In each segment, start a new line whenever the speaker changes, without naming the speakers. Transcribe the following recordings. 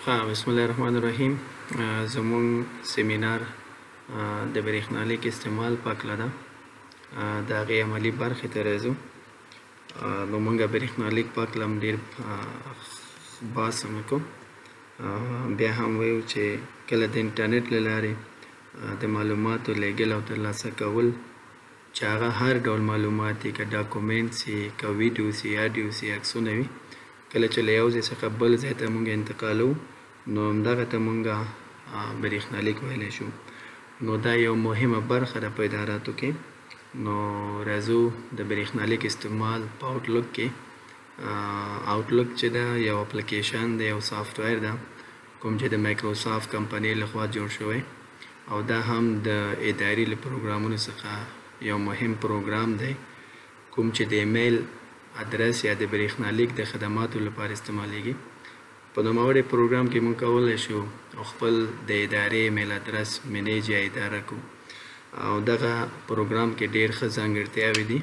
بسم الله الرحمن الرحیم. زمون سیمینار د برېښنالیک استعمال په هکله ده. د هغې عملي برخې ته راځو. نو مونږ برېښنالیک په هکله هم ډېر بحث هم وکړو. بیا هم ویو چې کله د انټرنټ له لارې د معلوماتو لیږل او ترلاسه کول چې هغه هر ډول معلومات وي، که ډاکومنټس وي، که ویډیوز وي، آډیوز وي، عکسونه وي، کله چې له یو ځای څخه بل ځای ته مونږ انتقالوو نو همدغه ته مونږ برېښنالیک ویلی شو. نو دا یو مهمه برخه ده په اداراتو کې. نو راځو د برېښنالیک استعمال په آوټلوک کې. آوټلوک چې ده یو اپلیکیشن ده، یو سافټویر ده کوم چې د مایکروسافټ کمپنۍ لخوا جوړ شوی، او دا هم د اداري له پروګرامونو څخه یو مهم پروګرام دی کوم چې د ایمیل ادرس یا د برېښنالیک د خدماتو لپاره استعمالیږي. په نوموړي پروګرام کې موږ کولی شو خپل د ادارې ایمیل ادرس منیج یا اداره کړو، او دغه پروګرام کې ډېر ښه ځانګړتیاوې دي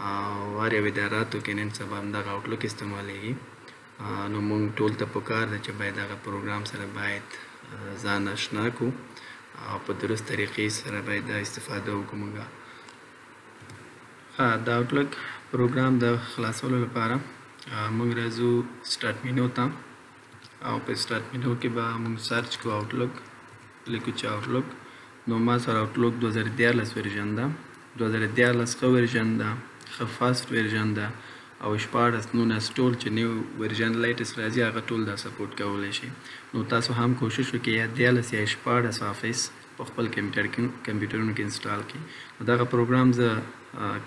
او هر یو اداراتو کې نن سبا همدغه آوټلوک استعمالیږي. نو موږ ټول ته پکار ده چې باید هغه پروګرام سره باید ځان اشنا کړو او په درست طریقې سره باید دا استفاده وکړو. موږ د آوټلوک پروګرام د خلاصولو لپاره موږ راځو سټارټ مینو ته، او په سټارټ مینو کې به موږ سرچ کوو آوټلوک. لیکو چې آوټلوک. نو ما سره آوټلوک 2013 ورژن ده. 2013 ښه ورژن ده، ښه فاسټ ورژن ده، او 14 ټول چې نیو ورژن لیټسټ راځي هغه ټول دا سپورټ کولی شي. نو تاسو هم کوشش وکړئ یا 13 یا 14 آفیس په خپل کمپیوټرونو کې انسټال کړئ. نو دغه پروګرام زه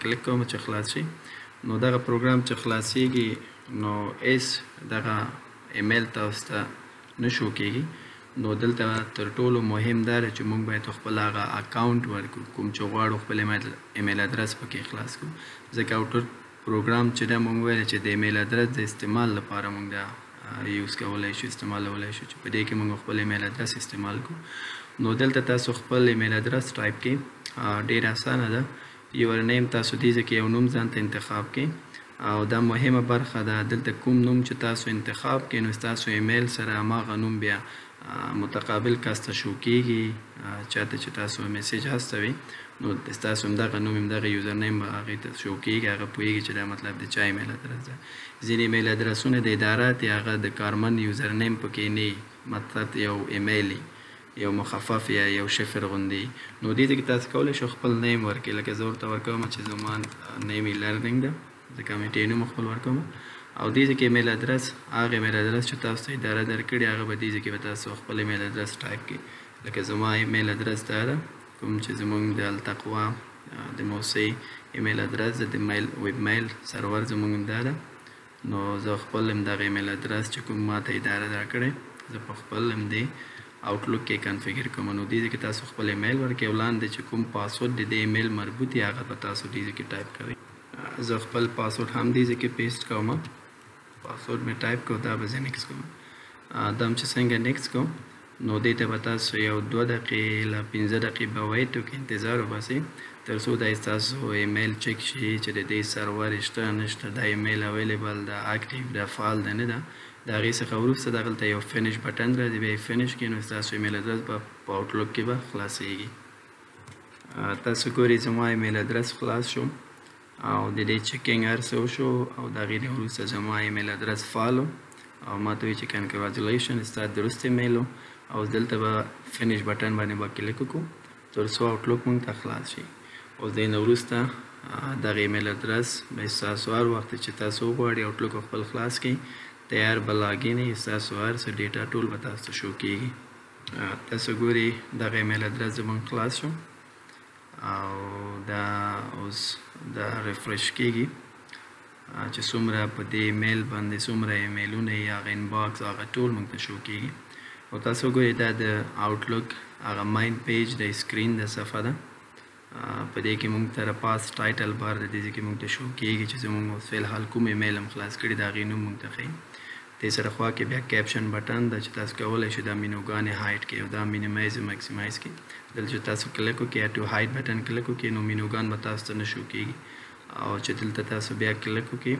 کلیک کوم چې خلاص شي. نو دغه پروګرام چې خلاصیږي نو ایس دغه ایمیل تاسو ته نشو کېږي. نو دلته تر ټولو مهم دا ده چې موږ باید خپل هغه اکاونټ ورکړو کوم چې غواړو خپل ایمیل ادرس پکې خلاص کړو. ځکه آوټلوک پروګرام چې دا موږ ویل چې د ایمیل ادرس د استعمال لپاره موږ دا یوز کولی شو، استعمالولی شو، چې په دې کې موږ خپل ایمیل ادرس استعمال کړو. نو دلته تاسو خپل ایمیل ادرس ټایپ کړئ. ډېر اسانه ده. یور نیم تاسو دې ځای کې یو نوم ځان ته انتخاب کړئ، او دا مهمه برخه ده. دلته کوم نوم چې تاسو انتخاب کړئ نو ستاسو ایمیل سره هماغه نوم بیا متقابل کس ته شو کېږي. چاته چې تاسو میسیج استوئ نو ستاسو همدغه نوم همدغه یوزر نیم به هغې ته شو کېږي. هغه پوهېږي چې دا مطلب د چا ایمیل ادرس ده. ځینې ایمیل ادرسونه د ادارات یا هغه د کارمند یوزر نیم پکې نه وي، مطلب یو ایمیل یو مخفف یا یو شفر غوندې. نو دې ځای کې تاسو کولی شو خپل نیم ورکړئ. لکه زه ورته ورکوم چې زما نیم لرنینګ ده، ځکه مې ټی نوم خپل ورکوم. او دې ځای کې ایمیل ادرس، هغه ایمیل ادرس چې تاسو ته اداره درکړي هغه به دې ځای کې به تاسو خپل ایمیل ادرس ټایپ کړئ. لکه زما ایمیل ادرس دا ده کوم چې زموږ د التقوا د موسۍ ایمیل ادرس د ویب میل سرور زموږ دا ده. نو زه خپل همدغه ایمیل ادرس چې کوم ما ته اداره درکړی زه په خپل همدې آوټلوک کې کنفیګر کوم. نو دې ځای کې تاسو خپل ایمیل ورکړئ، او لاندې چې کوم پاسورډ د دې ایمیل مربوط وي هغه به تاسو دې ځای کې ټایپ کوئ. زه خپل پاسورډ هم دې ځای کې پیسټ کوم. پاسورډ مې ټایپ کړو، دا به زه نیکس کوم. دا هم چې څنګه نیکس کوم نو دې ته به تاسو یو 2 دقیقې له 15 دقیقې به ویټ وکړئ، انتظار وباسئ تر څو دا ستاسو ایمیل چک شي چې د دې سرور شته نشته، دا ایمیل اویلیبل ده، اکټیو ده، فعال ده، نه ده. د هغې څخه وروسته دغلته یو فینش بټن راځي، بیا یې فینش کړئ نو ستاسو ایمیل ادرس به په آوټلوک کې به خلاصیږي. تاسو ګورئ زما ایمیل ادرس خلاص شو او د دې چیکینګ هر څه وشو، او د هغې نه وروسته زما ایمیل ادرس فعال و او ما ته وایي چې کنګراجولیشن ستا درست ایمیل و. او دلته به فینش بټن باندې به کلیک وکړو تر څو آوټلوک موږ ته خلاص شي. اوس د دې نه وروسته دغه ایمیل ادرس به ستاسو هر وخت چې تاسو وغواړئ آوټلوک خپل خلاص کړئ تیار به لاګین یې، ستاسو هر څه ډیټا ټول به تاسو ته شو کېږي. تاسو ګورئ دغه ایمیل ادرس زموږ خلاص شو، او دا اوس دا ریفرش کېږي چې څومره په دې ایمیل باندې څومره ایمیلونه یې هغه انباکس هغه ټول موږ ته شو کېږي. او تاسو ګورئ دا د آوټلوک هغه ماین پیج د سکرین د صفحه ده. په دې کې موږ ته پاس ټایټل بار د دې کې موږ ته شو کېږي چې زموږ اوس فلحال کوم ایمیل هم خلاص کړي د هغې نوم موږ ته ښیي. دې سره خوا کې بیا کیپشن بټن ده چې تاسو کولی شئ دا مینوګانې هایډ کړئ او دا مینیمایز او میکسیمایز کړئ. دلته چې تاسو کلیک وکړئ یا ټو هایډ بټن کلیک وکړئ نو مینوګان به تاسو ته نه شو کېږي، او چې دلته تاسو بیا کلیک وکړئ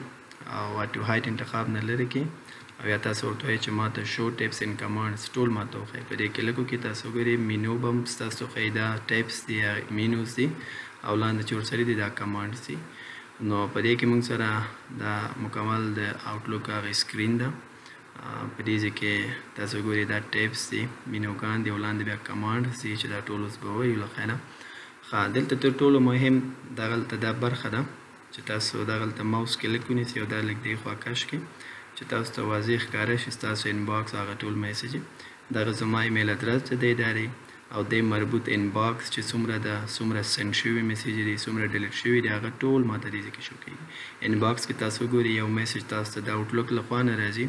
او ټو هایډ انتخاب نه لرې کړئ او یا تاسو ورته وایئ چې ماته شو ټیپس ان کمانډز ټول ماته وښایي. په دې کې لږو کې تاسو ګورئ مینو به هم ستاسو ښایي دا ټیپس دي یا مینوز دي او لاندې چې ورسره دي دا کمانډز دي. نو په دې کې موږ سره دا مکمل د آوټلوک هغه سکرین ده. په دې ځای کې تاسو ګورئ دا ټیپس دي مینوګان دي او لاندې بیا کمانډز دي چې دا ټول اوس به ووایو له خیره. دلته تر ټولو مهم دغلته دا برخه ده چې تاسو دغلته ماوس کلیک ونیسئ او دا لږ دې خوا کش کړئ چې تاسو ته واضح ښکاره شي ستاسو انباکس هغه ټول میسیج دغه زما ایمیل ادرس د دی ادارې او د مربوط انباکس چې څومره ده څومره سند شوي میسیج دي څومره ډیلیټ شوي دي هغه ټول ماته دې ځای کې شو کېږي. انباکس کې تاسو ګورئ یو میسیج تاسو ته د آوټلوک لخوا نه راځي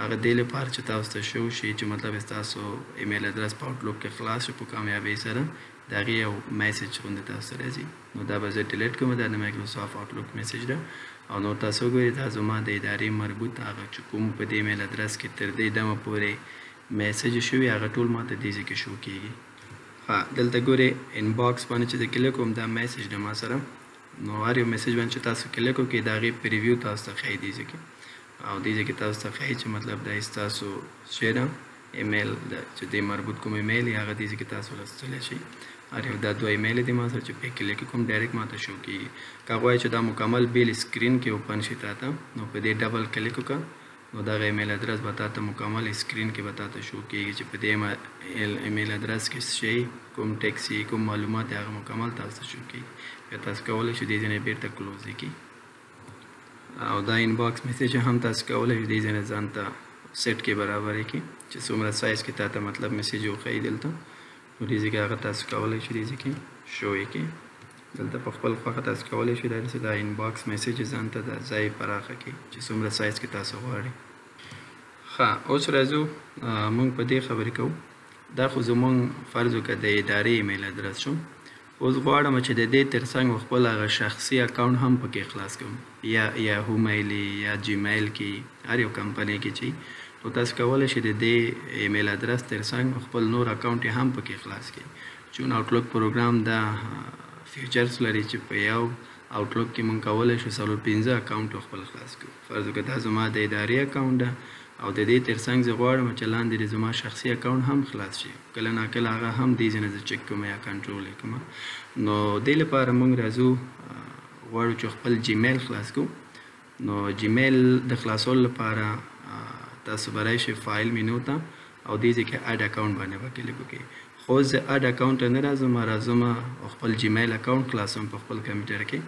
هغه دې لپاره چې تاسو ته شو شي چې مطلب ستاسو ایمیل ادرس په آوټلوک کې خلاص شو په کامیابۍ سره د هغې یو میسیج غوندې تاسو ته راځي. نو دا به زه ډیلیټ کوم دا د مایکروسافټ آوټلوک میسیج ده او نو تاسو ګورئ دا زما د ادارې مربوط هغه چې کوم په دې ایمیل ادرس کې تر دې دمه پورې میسیج شوي هغه ټول ماته دې ځای کې شو کېږي. دلته ګورئ انباکس باندې چې زه کلیک کوم دا میسیج ده ما سره. نو هر یو میسیج باندې چې تاسو کلیک وکړئ د هغې پریویو تاسو ته ښایي دې ځای کې او دې ځای کې تاسو ته ښایي چې مطلب دا ستاسو شی ده ایمیل ده چې دې مربوط کوم ایمیل یې هغه دې ځای کې تاسو لوستلی شئ. هر یو دا دوه ایمیل دي ما سره چې پې کلیک کوم ډایرکټ ماته شو کېږي. که غواړئ چې دا مکمل بیل سکرین کې اوپن شي تا ته نو په دې ډبل کلیک وکړه نو دغه ایمیل ادرس به تا ته مکمل سکرین کې به تا ته شو کېږي چې په دې ایمیل ادرس کې شی کوم ټیکس کوم معلومات هغه مکمل تاسو ته شو کېږي. بیا تاسو کولی شئ دې ځای نه بیرته کلوز یې کړئ او دا انباکس میسیج هم تاسو کولی شئ دې ځای نه ځان ته سیټ کې برابر یې کړئ چې څومره سایز کې تا ته مطلب میسیج وښایي دلته نو دې ځای کې هغه تاسو کولی شئ دې ځای کې شو یې کړئ. دلته په خپل خوښه تاسو کولی شئ دا انباکس میسیج ځان ته د ځای پراخه کړئ چې څومره سایز کې تاسو غواړئ. اوس راځو موږ په دې خبرې کوو دا خو زموږ فرض وکړه د ادارې ایمیل ادرس شو. اوس غواړم چې د دې تر څنګ خپل هغه شخصي اکاونټ هم پکې خلاص کړم یا یاهو میل یا جیمیل کې هر یو کمپنۍ کې چې نو تاسو کولی شئ د دې ایمیل ادرس تر څنګ خپل نور اکاونټ یې هم پکې خلاص کړئ. چون آوټلوک پروګرام دا فیچرز لري چې په یو آوټلوک کې موږ کولی شو 15 اکاونټ خپل خلاص کړو. فرض وکړه دا زما د ادارې اکاونټ ده او د دې تر څنګ زه غواړم چې لاندې د زما شخصي اکاونټ هم خلاص شي کله ناکله هغه هم دې ځای نه زه چک کوم یا کنټرول یې کوم. نو دې لپاره موږ راځو غواړو چې خپل جیمیل خلاص کړو. نو جیمیل د خلاصولو لپاره تاسو به راشئ فایل مینو ته او دې ځای کې اډ اکاونټ باندې به کلیک وکړئ. خو زه اډ اکاونټ ته نه راځم خپل جیمیل اکاونټ خلاصوم په خپل کمپیوټر کې.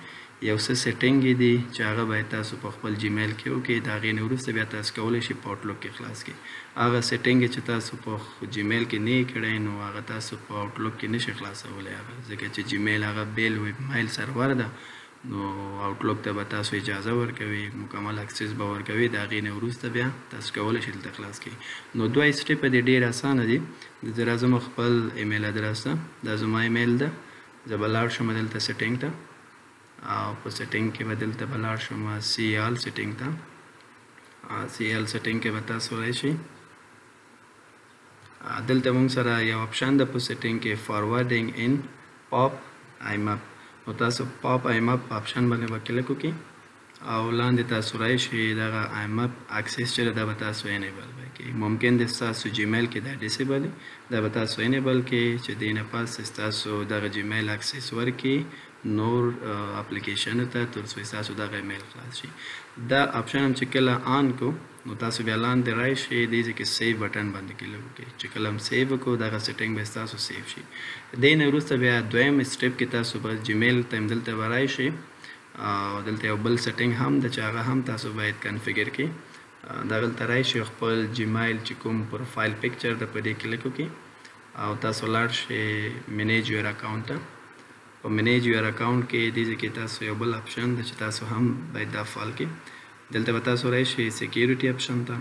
یو څه سیټینګ دي چې هغه باید تاسو په خپل جیمیل کې وکړئ د هغې نه وروسته بیا تاسو کولی شئ په آوټلوک کې خلاص کړئ. هغه سیټینګ چې تاسو په جیمیل کې نه یې کړی نو هغه تاسو په آوټلوک کې نشئ خلاصولی هغه ځکه چې جیمیل هغه بیل ویب مایل سرور ده نو آوټلوک ته به تاسو اجازه ورکوي مکمل اکسس به ورکوي د هغې نه وروسته بیا تاسو کولی شئ دلته خلاص کړئ. نو دوه سټیپه دې ډېر اسانه دي. زه راځم خپل ایمیل ادرس ته دا زما ایمیل ده زه به لاړ شم دلته سیټینګ ته او په سیټینګ کې به دلته به لاړ شم سی ایل سیټینګ ته. سی ایل سیټینګ کې به تاسو راشئ دلته موږ سره یو اپشن ده په سیټینګ کې فارورډینګ ان پاپ آیم اپ نو تاسو پاپ آیم اپ اپشن باندې به کلیک وکړئ او لاندې تاسو راشئ دغه آیم اپ اکسس چې دا به تاسو انیبل کړئ. ممکن د ستاسو جیمیل کې دا ډیسیبل دا به تاسو انیبل کړئ چې دې نه پس ستاسو دغه جیمیل اکسس ورکړي نور اپلیکیشن ته تر څو ستاسو دغه ایمیل خلاص شي. دا اپشن هم چې کله آن کو نو تاسو بیا لاندې راشئ دې ځای کې سیو بټن باندې کلیک وکړئ چې کله هم سیو وکړو دغه سیټینګ به ستاسو سیو شي. دې نه وروسته بیا دویم سټیپ کې تاسو بس جیمیل ته دلته به راشئ او دلته یو بل سیټینګ هم ده چې هغه هم تاسو باید کنفیګر کړئ. دغلته راشئ خپل جیمیل چې کوم پروفایل پکچر ده په دې کلیک وکړئ او تاسو لاړ شئ مینیج یور اکاونټ ته. په مینیج یور اکاونټ کې دې ځای کې تاسو یو بل اپشن ده چې تاسو هم باید دا فعال کړئ. دلته به تاسو راشئ سیکیورټي اپشن ته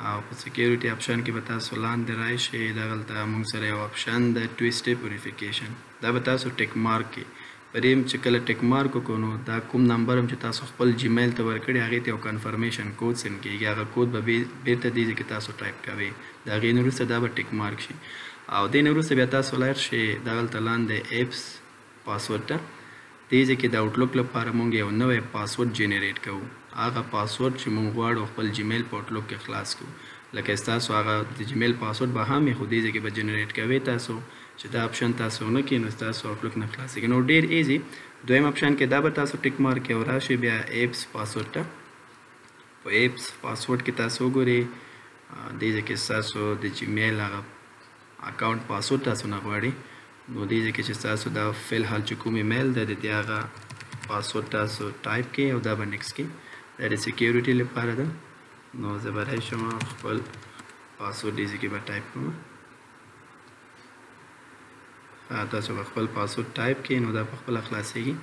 او په سیکیورټي اپشن کې به تاسو لاندې راشئ دغلته موږ سره یو اپشن ده ټو سټیپ ویریفیکیشن دا به تاسو ټیک مارک کړئ. په دې چې کله ټیک مارک وکړو نو دا کوم نمبر هم چې تاسو خپل جیمیل ته ورکړي هغې ته یو کنفرمیشن کود سینډ کېږي هغه کود به بېرته دې ځای کې تاسو ټایپ کوئ د هغې نه وروسته دا به ټیک مارک شي او دې نه وروسته بیا تاسو لاړ شئ دغلته لاندې ایپس پاسورډ ته دې ځای کې د آوټلوک لپاره موږ یو نوی پاسورډ جنریټ کوو هغه پاسورډ چې موږ غواړو خپل جیمیل په آوټلوک کې خلاص کړو لکه ستاسو هغه د جیمیل پاسورډ به هم خو دې ځای کې به جنریټ کوئ تاسو چې دا آپشن تاسو ونه کړئ نو ستاسو آوټلوک نه خلاصېږي نو ډېر ایزي دویم آپشن کې دا به تاسو ټیک مارک کې راشئ بیا ایپس پاسورډ ته په ایپس پاسورډ کې تاسو وګورئ دې ځای کې ستاسو د جیمیل هغه اکاونټ پاسورډ تاسو نه غواړئ نو دې ځای کې چې ستاسو دا فی الحال چې کوم ایمیل دی د دې هغه پاسورډ تاسو ټایپ کړئ او دا به نیکس کړئ دا د سیکیورټي لپاره ده نو زه به راشم خپل پاسورډ دې ځای کې به ټایپ کوم تاسو به خپل پاسورډ ټایپ کړئ نو دا په خپله خلاصېږي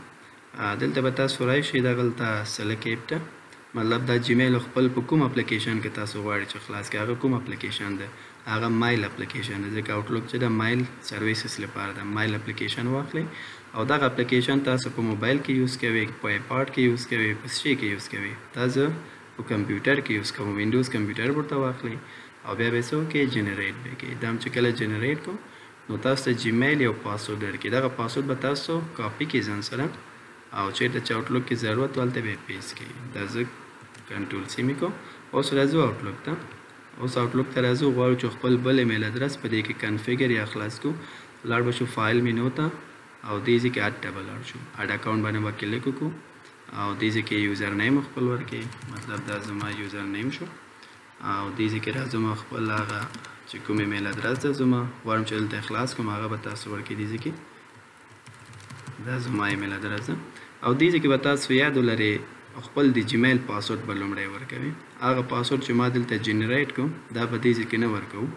دلته به تاسو راشئ دغلته سلیکټ ایپ ته مطلب دا جیمیل خپل په کوم اپلیکیشن کې تاسو غواړئ چې خلاص کړئ هغه کوم اپلیکیشن ده هغه مایل اپلیکیشن دی ځکه آوټلوک چې د مایل سرویسز لپاره ده مایل اپلیکیشن واخلئ او دغه اپلیکیشن تاسو په موبایل کې یوز کوئ په آیپاډ کې یوز کوئ په څه کې یوز کوئ تاسو په کمپیوټر کې یوز کوئ وینډوز کمپیوټر ورته واخلئ او بیا به څه وکړئ جنریټ به کړئ دا چې کله جنریټ کړو نو تاسو ته جیمیل یو پاسورډ درکړي دغه پاسورډ به تاسو کاپي کړئ ځان سره او چیرته چې آوټلوک کې ضرورت هلته به یې پیسټ کړئ دا زه کنټرول سی مې کړو اوس راځو آوټلوک ته اوس آوټلوک ته راځو غواړو چې خپل بل ایمیل ادرس په دې کې کنفیګر یا خلاص کړو لاړ به شو فایل مینو ته او دې ځای کې اډ ته به لاړ شو اډ اکاونټ باندې به کلیک وکړو او دې ځای کې یوزر نیم خپل ورکړئ مطلب دا زما یوزر نیم شو او دې ځای کې راځم خپل هغه چې کوم ایمیل ادرس ده زما غواړم چې دلته خلاص کړم هغه به تاسو ورکړئ دې ځای کې دا زما ایمیل ادرس ده او دې ځای کې به تاسو یاد ولرئ خپل د جیمیل پاسورډ به لومړی ورکوئ هغه پاسورډ چې ما دلته جنریټ کړو دا به دې ځای کې نه ورکوو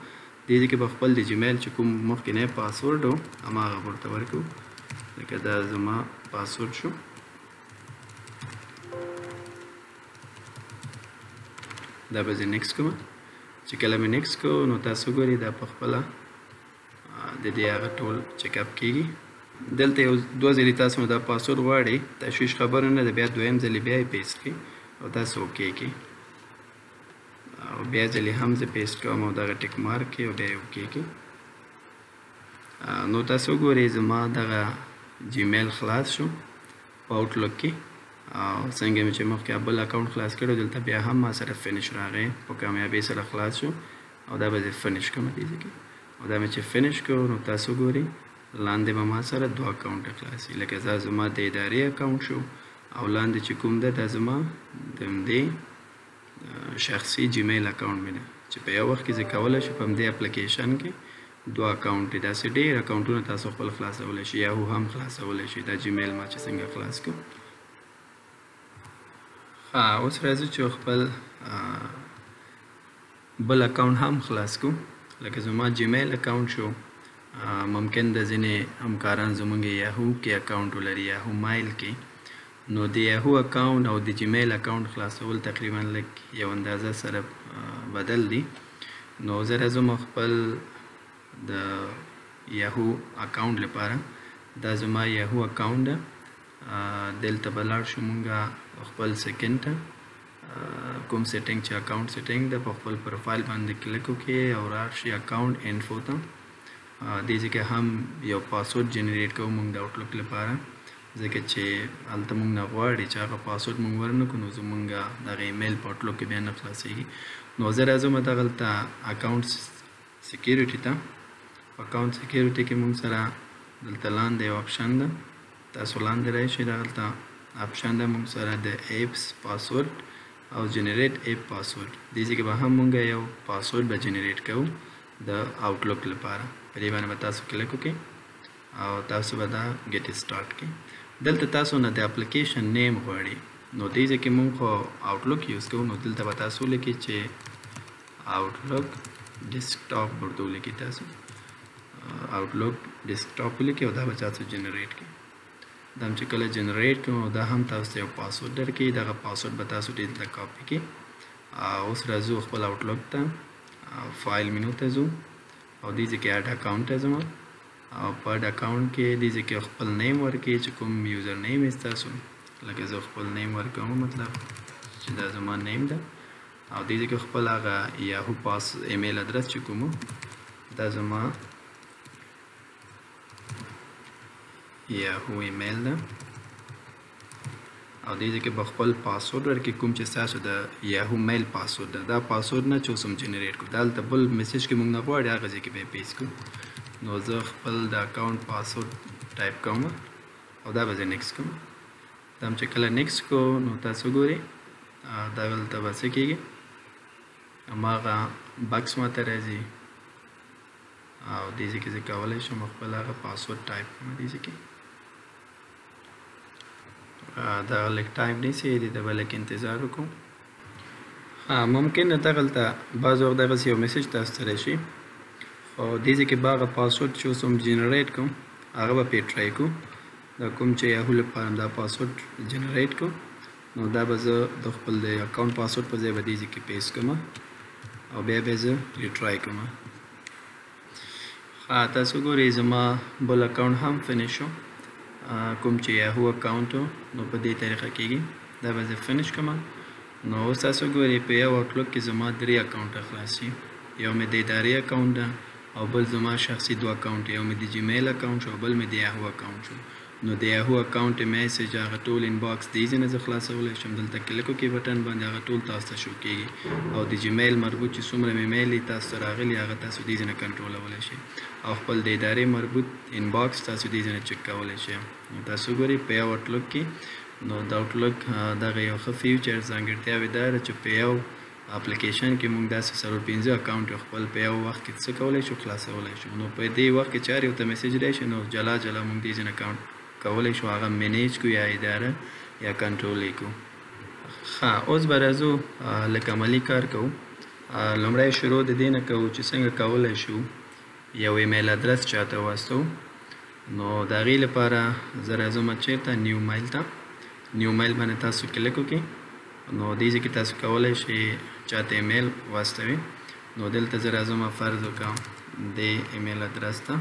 دې ځای کې به خپل د جیمیل چې کوم مخکینی پاسورډ و هماغه ورته ورکوو لکه دا زما پاسورډ شو دا به زه نیکس کوم چې کله مې نیکس کړو نو تاسو ګورئ دا په خپله د دې هغه ټول چیک اپ کېږي دلته یو دوه ځلې تاسو دا پاسورډ غواړئ تشویش خبره نه ده بیا دویم ځلې بیا یې پیسټ کړئ او تاسو اوکې کړئ او بیا ځلې هم زه پیسټ کوم او دغه ټیک مارک کړئ او بیا یې اوکې کړئ نو تاسو ګورئ زما دغه جیمیل خلاص شو په آوټلوک کې او څنګه مې چې مخکې بل اکاونټ خلاص کړو دلته بیا هم ما سره فینش راغی په کامیابۍ سره خلاص شو او دا به زه فینش کوم دې ځای کې او دا مې چې فینش کړو نو تاسو ګورئ لاندې به ما سره دوه اکاونټ خلاصي لکه دا زما د ادارې اکاونټ شو او لاندې چې کوم ده دا زما د همدې شخصي جیمیل اکاونټ مې ده چې په یو وخت کې زه کولی شم په همدې اپلیکیشن کې دوه اکاونټ دي داسې ډېر اکاونټونه تاسو خپل خلاصولی شئ یاهو هم خلاصولی شئ دا جیمیل ما چې څنګه خلاص کړو اوس راځو چې خپل بل اکاونټ هم خلاص کړو لکه زما جیمیل اکاونټ شو ممکن د ځینې همکاران زموږ یاهو کې اکاونټ ولري یاهو مایل کې نو د یاهو اکاونټ او د جیمیل اکاونټ خلاصول تقریبا لږ یو اندازه سره بدل دي نو زه راځم خپل د یاهو اکاونټ لپاره دا زما یاهو اکاونټ ده دلته به لاړ شو مونږ خپل سیکنډ ته کوم سیټینګ چې اکاونټ سیټینګ ده په خپل پروفایل باندې کلیک وکړئ او راشئ اکاونټ انفو ته دې ځای کې هم یو پاسورډ جنریټ کوو مونږ د آوټلوک لپاره ځکه چې هلته مونږ نه غواړي چې هغه پاسورډ مونږ ورنکړو نو زمونږ دغه ایمیل په آوټلوک کې بیا نه خلاصېږي نو زه راځم دغلته اکاونټ سیکیورټي ته اکاونټ سیکیورټي کې مونږ سره دلته لاندې یو آپشن ده تاسو لاندې راشئ دغلته آپشن ده مونږ سره د ایپس پاسورډ او جنریټ ایپ پاسورډ دې ځای کې به هم مونږ یو پاسورډ به جنریټ کوو د آوټلوک لپاره په دې باندې به تاسو کلیک وکړئ او تاسو به دا ګیټ سټارټ کړئ دلته تاسو نه د اپلیکیشن نیم غواړي نو دې ځای کې مونږ خو آوټلوک یوز کوو نو دلته به تاسو لیکئ چې آوټلوک ډیسکټاپ ورته ولیکئ تاسو آوټلوک ډیسکټاپ ولیکئ او دا به تاسو جنریټ کړئ دا هم چې کله جنریټ کړو دا هم تاسو ته یو پاسورډ درکړي دغه پاسورډ به تاسو دلته کاپي کړئ اوس راځو خپل آوټلوک ته فایل مینو ته ځو او دې ځای کې اډ اکاونټ ته ځم او په اډ اکاونټ کې دې ځای کې خپل نیم ورکړئ چې کوم یوزر نیم یې ستاسو لکه زه خپل نیم ورکوم مطلب چې دا زما نیم ده او دې ځای کې خپل هغه یاهو پاس ایمیل ادرس چې کوم دا زما یاهو ایمیل ده او دې کې به خپل پاسورډ ورکړي کوم چې ستاسو د یاهو میل پاسورډ ده دا پاسورډ نه چې اوس هم جنریټ کړو دلته بل میسج کې موږ نه غواړي هغه ځای کې به یې پیسټ کړو نو زه خپل د اکاونټ پاسورډ ټایپ کوم او دا به زه نیکسټ کوم دا هم چې کله نیکسټ کو نو تاسو ګورئ دا دلته به څه کېږي هماغه بکس ماته راځي او دې ځای کې زه کولی شم خپل هغه پاسورډ ټایپ کړم دې ځای کې دا لږ ټایم نیسي دې ته به لږ انتظار وکړو ممکن دغلته بعض وخت دغسې یو میسج تاسو ته راشي خو دې ځای کې به هغه پاسورډ چې اوس هم جنریټ کوم هغه به پرې ټرای کوو دا کوم چې یاهو لپاره دا پاسورډ جنریټ کوو نو دا به زه د خپل د اکاونټ پاسورډ په ځای به دې ځای کې پیسټ کړم او بیا به زه ریټرای کوم تاسو ګورئ زما بل اکاونټ هم فینش شو کوم چې یاهو اکاونټ نو په دې طریقه کېږي دا به زه فینش کوم نو اوس تاسو ګورئ په یو آوټلوک کې زما 3 اکاونټه خلاص شي یو مې د ادارې اکاونټ ده او بل زما شخصي 2 اکاونټ یو مې د جیمیل اکاونټ شو بل مې د یاهو اکاونټ شو نو د یاهو اکاونټ میسج هغه ټول انباکس د دې نه زه خلاصولی شم دلته کلیک وکړئ بټن باندې هغه ټول تاسو ته شو کېږي او د جیمیل مربوط چې څومره مې میل تاسو ته راغلي هغه تاسو دې نه کنټرولولی شئ او خپل د ادارې مربوط انباکس تاسو دې نه چک کولی شئ نو تاسو ګورئ په یو آوټلوک کې نو د آوټلوک دغه یو ښه فیچر ځانګړتیاوې دا ده چې په یو اپلیکیشن کې موږ داسې 5 اکاونټ خپل په یو وخت کې څه کولی شو خلاصولی شو نو په دې وخت کې چارې ورته میسج راشي نو جلا جلا موږ دې ځینې اکاونټ کولی شو هغه مینیج کو یا اداره یا کنټرول یې کو اوس به راځو لږ عملي کار کوو لومړی شروع د دې نه کوو چې څنګه کولی شو یو ایمیل ادرس چاته واستو نو د هغې لپاره زه راځم چېرته نیو میل ته نیو میل باندې تاسو کلیک وکړئ نو دې ځای کې تاسو کولی شئ چاته ایمیل واستوئ نو دلته زه راځم فرض وکړم د ایمیل ادرس ته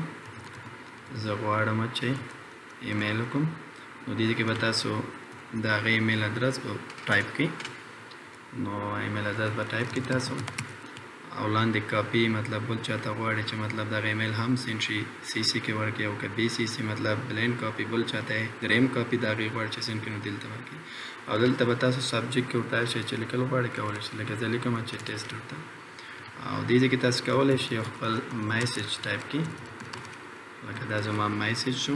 زه غواړم چې ایمیل وکړم نو دې ځای کې به تاسو د هغې ایمیل ادرس به ټایپ کړئ نو ایمیل ادرس به ټایپ کړئ تاسو او لاندې کاپي مطلب بل چاته غواړي چې مطلب دغه ایمیل هم سینډ شي سی سی کې ورکړي او که بي سی سی مطلب بلینډ کاپي بل چاته دریم کاپي د هغې غواړي چې سینډ کړي نو دلته ورکړي او دلته به تاسو سبجیکټ کې ورته شئ چې لیکل غواړئ کولی شئ لکه زه لیکم چې ټیسټ ورته او دې ځای کې تاسو کولی شئ خپل میسج ټایپ کړئ لکه دا زما میسج شو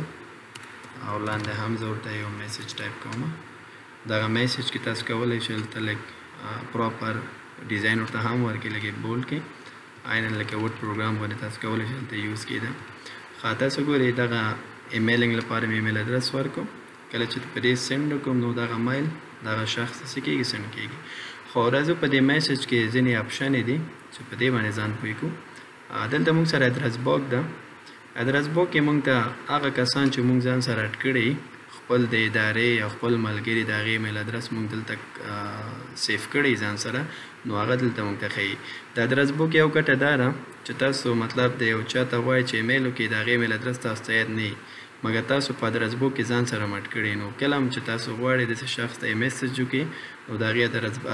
او لاندې هم زه ورته یو میسج ټایپ کوم دغه میسج کې تاسو کولی شئ دلته لږ پراپر ډیزاین ورته هم ورکړئ لکه بولډ کې عیناً لکه ورډ پروګرام باندې تاسو کولی شئ دلته یوز کړئ تاسو ګورئ دغه ایمیلینګ لپاره مې ایمیل ادرس ورکړم کله چې په دې سینډ وکړم نو دغه میل دغه شخص ته څه کېږي سینډ کېږي خو راځو په دې میسج کې ځینې اپشنې دي چې په دې باندې ځان پوه کړو دلته موږ سره ادرس باک ده ادرس باک کې موږ ته هغه کسان چې موږ ځان سره اډ کړي خپل د ادارې یا خپل ملګري د هغې ایمیل ادرس موږ دلته سیف کړی ځان سره نو هغه دلته موږ ته ښیي د ادرس بوک یو ګټه دا ده چې تاسو مطلب د یو چا ته غواړئ چې ایمیل وکړي د هغې ایمیل ادرس تاسو ته یاد نه وي مګر تاسو په ادرس بوک کې ځان سره مټ کړي نو کله هم چې تاسو غواړئ داسې شخص ته یې میسج وکړي نو د هغې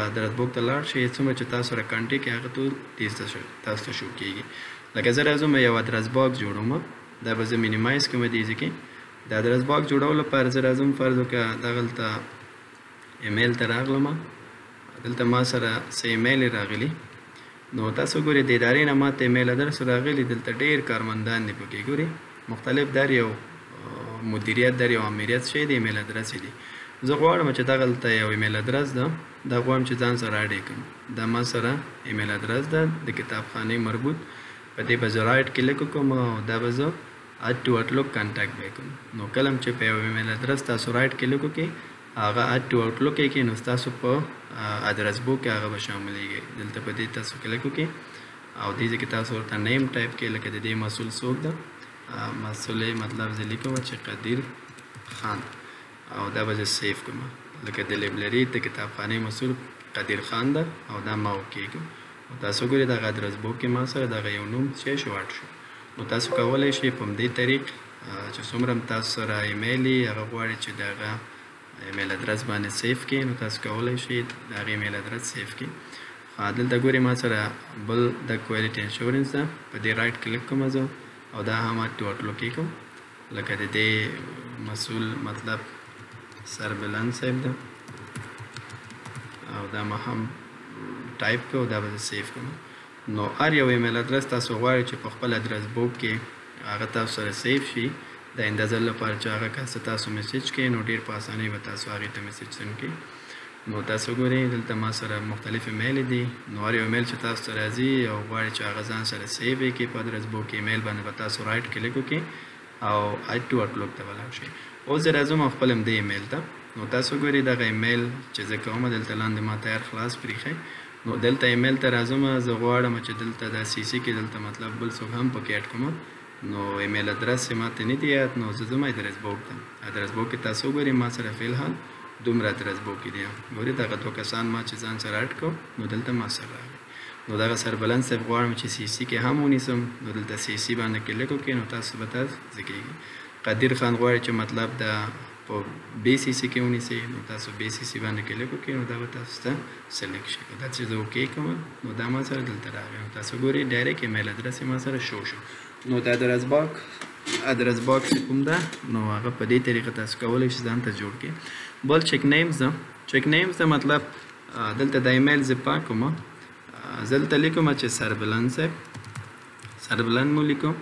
ادرس بوک ته لاړ شئ څومره چې تاسو سره کانټیکټ هغه ټول تاسو ته شو کېږي لکه زه راځم یو ادرس باکس جوړوم دا به زه مینیمایز کوم دې ځای کې د ادرس باکس جوړولو لپاره زه راځم فرض وکړه دغلته ایمیل ته راغلم دلته ما سره څه ایمیل راغلي نو تاسو ګورئ د ادارې نه ماته ایمیل ادرس راغلي دلته ډېر کارمندان دي پکې ګورئ مختلف در یو مدیریت در یو امریت شی دی ایمیل ادرس دی زه غواړم چې دغلته یو ایمیل ادرس ده دا غواړم چې ځان سره اډ کړم دا ما سره ایمیل ادرس ده د کتابخانې مربوط په دې به زه رایټ کلیک وکړم او دا به زه اډ ټو آوټلوک کانټیکټ به کړم نو کله چې په یو ایمیل ادرس تاسو رایټ کلیک وکړئ هغه اډ ټو آوټلوک کې نو تاسو په ادرس بوک کې هغه به شاملېږي دلته په دې تاسو کلیک وکړئ او دې ځای کې تاسو ورته نیم ټایپ کړئ لکه د دې مسؤل څوک ده مسؤل مطلب زه لیکم چې قدیر خان او دا به زه سیف کړم لکه د لایبرري د کتابخانې مسؤل قدیر خان ده او دا ما وکړم تاسو ګورئ دغه ادرس بوک کې ما سره دغه یو نوم شی شو اډ شو نو تاسو کولی شئ په همدې طریق چې څومره تاسو سره ایمیل یې هغه غواړئ چې دغه ایمیل ادرس باندې سیف کړئ نو تاسو کولی شئ د هغې ایمیل ادرس سیف کړئ دلته ګورئ ما سره بل د کوالټي انشورنس ده په دې رایټ کلیک کوم زه او دا هم ټو آوټلوک کې کوم لکه د دې مسؤل مطلب سربلند صاحب ده او دا ما هم ټایپ کړو دا به سیف کړم نو هر یو ایمیل ادرس تاسو غواړئ چې په خپل ادرس بوک کې هغه تاسو سره سیف شي د اندازه لپاره چې هغه کس تاسو میسج کې نو ډیر په اسانۍ به تاسو هغه ته میسج سند کړئ نو تاسو ګورئ دلته ما سره مختلف ایمیل دي نو هر یو ایمیل چې تاسو سره راځي او غواړئ چې هغه ځان سره سیو کړئ په ادرس بوک کې ایمیل باندې به تاسو رائټ کلیک وکړئ او اډ ټو آوټلوک ته ولاړ شئ اوس زه راځم خپل همدې ایمیل ته نو تاسو ګورئ دغه ایمیل چې زه کوم دلته لاندې ما تیار خلاص پرېښی نو دلته ایمیل ته راځم زه غواړم چې دلته دا سی سی کې دلته مطلب بل څوک هم پکې اډ کړم نو ایمیل ادرس یې ماته نه دی یاد نو زه ځم ادرس بوک ته ادرس بوک کې تاسو ګورئ ما سره فلحال دومره ادرس بوک کې دی ګورئ دغه دوه کسان ما چې ځان سره اډ کړو نو دلته ما سره راغی نو دغه سربلند صاحب غواړم چې سی سی کې هم ونیسم نو دلته سی سی باندې کلیک وکړئ نو تاسو به ځکیږي قدیر خان غواړي چې مطلب دا په بی سی سی کې ونیسئ نو تاسو بی سی سی باندې کلیک وکړئ نو دا به تاسو ته سلیکټ شي دا چې زه اوکې کوم نو دا ما سره دلته راغی نو تاسو ګورئ ډایرکټ ایمیل ادرس ما سره شو نو د ادرس باکس کوم ده نو هغه په دې طریقه تاسو کولی شئ ځان ته جوړ کړئ بل چیک نیمز ده مطلب دلته د ایمیل زه پاکوم زه دلته لیکم چې سربلند مو لیکم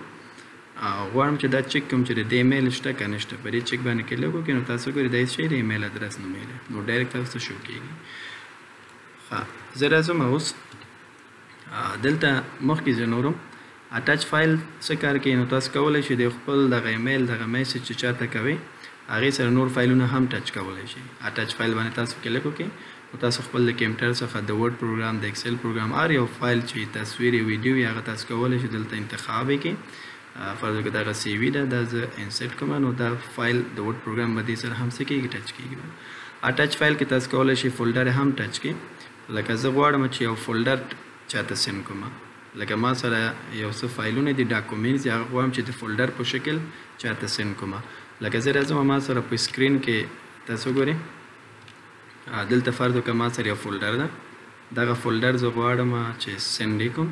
غواړم چې دا چیک کوم چې د ایمیل شته که نشته په دې چیک باندې کلیک وکړئ نو تاسو ګورئ دا شی د ایمیل ادرس نومیږي نو ډایرکټ تاسو شو کېږي زه راځم اوس دلته مخکې زه نورم اټچ فایل څه کار کوي نو تاسو کولی شئ د خپل دغه ایمیل دغه میسج چې چاته کوئ هغې سره نور فایلونه هم ټچ کولی شئ اټچ فایل باندې تاسو کلیک وکړئ نو تاسو خپل د کمپیوټر څخه د ورډ پروګرام د ایکسل پروګرام هر یو فایل چې تصویر ویډیو یا هغه تاسو کولی شئ دلته انتخاب کړئ فرض وکړئ دغه سی وي ده دا زه انسرټ کوم نو دا فایل د ورډ پروګرام باندې سره هم څه کېږي ټچ کېږي اټچ فایل کې تاسو کولی شئ فولډر هم ټچ کړئ لکه زه غواړم چې یو فولډر چاته سینډ کوم لکه ما سره یو څه فایلونه دي ډاکومنټس یا غواړم چې د فولډر په شکل چاته سینډ کوم لکه زه راځم ما سره په سکرین کې تاسو ګورئ دلته فرض وکړه ما سره یو فولډر ده دغه فولډر زه غواړم چې سینډ کوم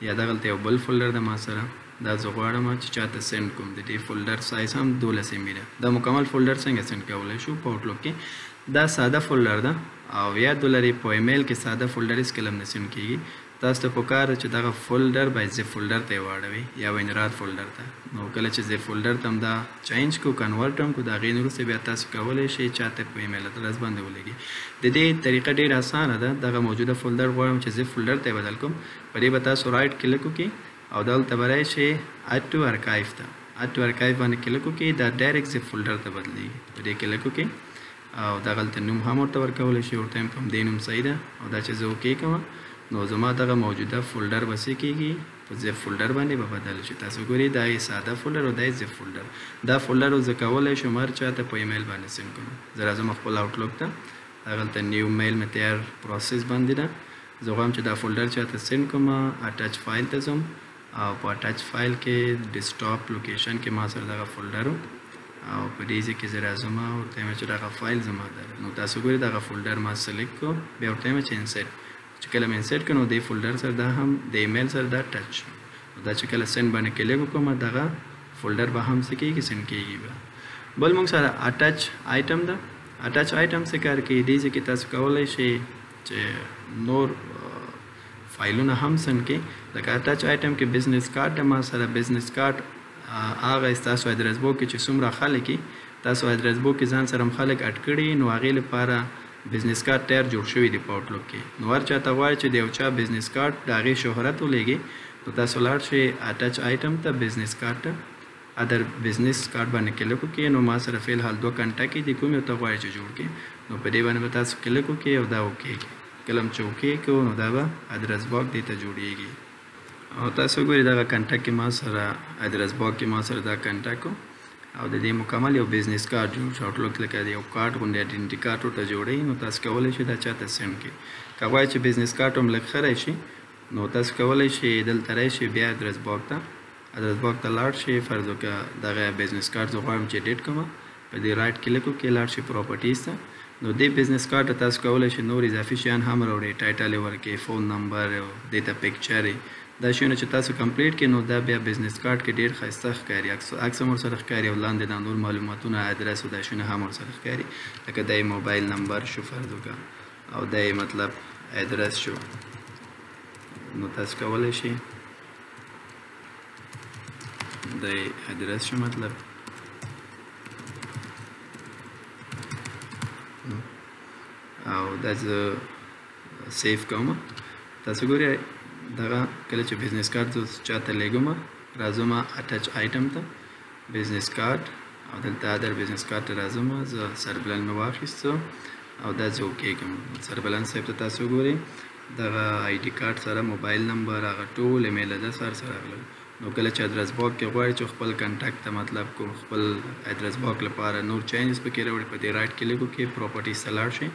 یا دغلته یو بل فولډر ده ما سره دا زه غواړم چې چاته سینډ کوم د دې فولډر سایز هم 12 MB ده دا مکمل فولډر څنګه سینډ کولی شو په آوټلوک کې دا ساده فولډر ده او یاد ولرئ په ایمیل کې ساده فولډر هیڅکله هم نه سینډ کېږي تاسو ته پکار چې دغه فولډر باید زیپ فولډر ته واړوي یا وینرار فولډر ته نو کله چې زیپ فولډر ته هم دا چینج کو کنورټ هم کو د هغې نه وروسته بیا تاسو کولی شئ چاته په ایمیل ادرس باندې ولګي د دې طریقه ډېره اسانه ده دغه موجوده فولډر غواړم چې زیپ فولډر ته بدل کوم په دې به تاسو رایټ کلیک وکړئ او دلته به راشئ اډ ټو ارکایو ته اډ ټو ارکایو باندې کلیک وکړئ دا ډایرکټ زیپ فولډر ته بدلېږي په دې کلیک وکړئ او دغلته نوم هم ورته ورکولی شئ ورته هم په همدې نوم صحیح ده او دا چې زه اوکې کوم نو زما دغه موجوده فولډر به څه کېږي په زیپ فولډر باندې به بدل شي تاسو ګورئ دا یې ساده فولډر او دا یې زیپ فولډر دا فولډر زه کولی شم هر چاته په ایمیل باندې سینډ کړم زه راځم خپل آوټلوک ته هغلته نیو میل مې تیار پروسس باندې ده زه غواړم چې دا فولډر چاته سینډ کړم اټچ فایل ته ځم او په اټچ فایل کې ډیسکټاپ لوکیشن کې ما سره دغه فولډر او په دې ځای کې زه راځم ورته وایم چې دغه فایل زما ده نو تاسو ګورئ دغه فولډر ما سلیکټ کړو بیا ورته وایم چې انسرټ چې کله مې انسرټ کړو نو دې فولډر سره دا هم د ایمیل سره دا ټچ شو نو دا چې کله سینډ باندې کلیک وکړم دغه فولډر به هم څه کېږي سینډ کېږي بل موږ سره اټچ آیټم ده اټچ آیټم څه کار کوي دې ځای کې تاسو کولی شئ چې نور فایلونه هم سینډ کړئ لکه اټچ آیټم کې بزنس کارت ده ما سره بزنس کارت هغه ستاسو ادرس بوک کې چې څومره خلک تاسو ادرس بوک کې ځان سره هم خلک اډ کړي نو هغې لپاره بزنس کارت تیار جوړ شوی دی په آوټلوک کې نو هر چاته غواړي چې د یو چا بزنس کارت د هغې شهرت ولېږي نو تاسو لاړ شئ اټچ آیټم ته بزنس کارت ادر بزنس کارت باندې کلیک وکړئ نو ما سره فلحال 2 کنټکټ دي کوم یو ته غواړئ چې جوړ کړئ نو په دې باندې به تاسو کلیک وکړئ او دا اوکې کله چې اوکې کړو نو دا به ادرس باک دې ته جوړیږي او تاسو ګورئ دغه کنټکټ کې ما سره ادرس باک کې ما سره دا کنټکټ او د دې مکمل یو بزنس کارت جوړ شو آوټلوک لکه یو کارت غوندې آیډنټي کارت ورته جوړوي نو تاسو کولی شئ دا چاته سینډ کړئ که غواړئ چې بزنس کارت هم لږ ښه راشي نو تاسو کولی شئ دلته راشئ بیا ادرس باک ته لاړ شئ فرض وکړه دغه بزنس کارت زه غواړم چې ایډیټ کړم په دې رایټ کلیک وکړئ لاړ شئ پراپرټیز ته نو دې بزنس کارت تاسو کولی شئ نور اضافي شیان هم راوړئ ټایټل یې ورکړئ فون نمبر دې ته پکچر دا شیونه چې تاسو کمپلیټ کړئ نو دا بیا بزنس کارت کې ډېر ښایسته ښکاري عکس هم ورسره ښکاري او لاندې دا نور معلوماتونه ادرس او دا شیونه هم ورسره ښکاري لکه دا یې موبایل نمبر شو فرض وکړه او دا مطلب ادرس شو نو تاسو کولی شئ دا ادرس شو مطلب او دا زه سیف کوم تاسو ګورئ دغه کله چې بزنس کارت چاته لیږم راځم اټچ آیټم ته بزنس کارت او دلته ادر بزنس کارت ته راځم زه سربلند مې واخیسته او دا زه اوکې کوم سربلند صاحب ته تاسو ګورئ دغه آی ډي کارت سره موبایل نمبر هغه ټول ایمیل اډرس هر څه راغلل نو کله چې ادرس باک کې غواړئ چې خپل کنټاکټ ته مطلب کوم خپل ادرس باک لپاره نور چینجز پکې راوړئ په دې رایټ کلیک وکړئ پراپرټیز ته لاړ شئ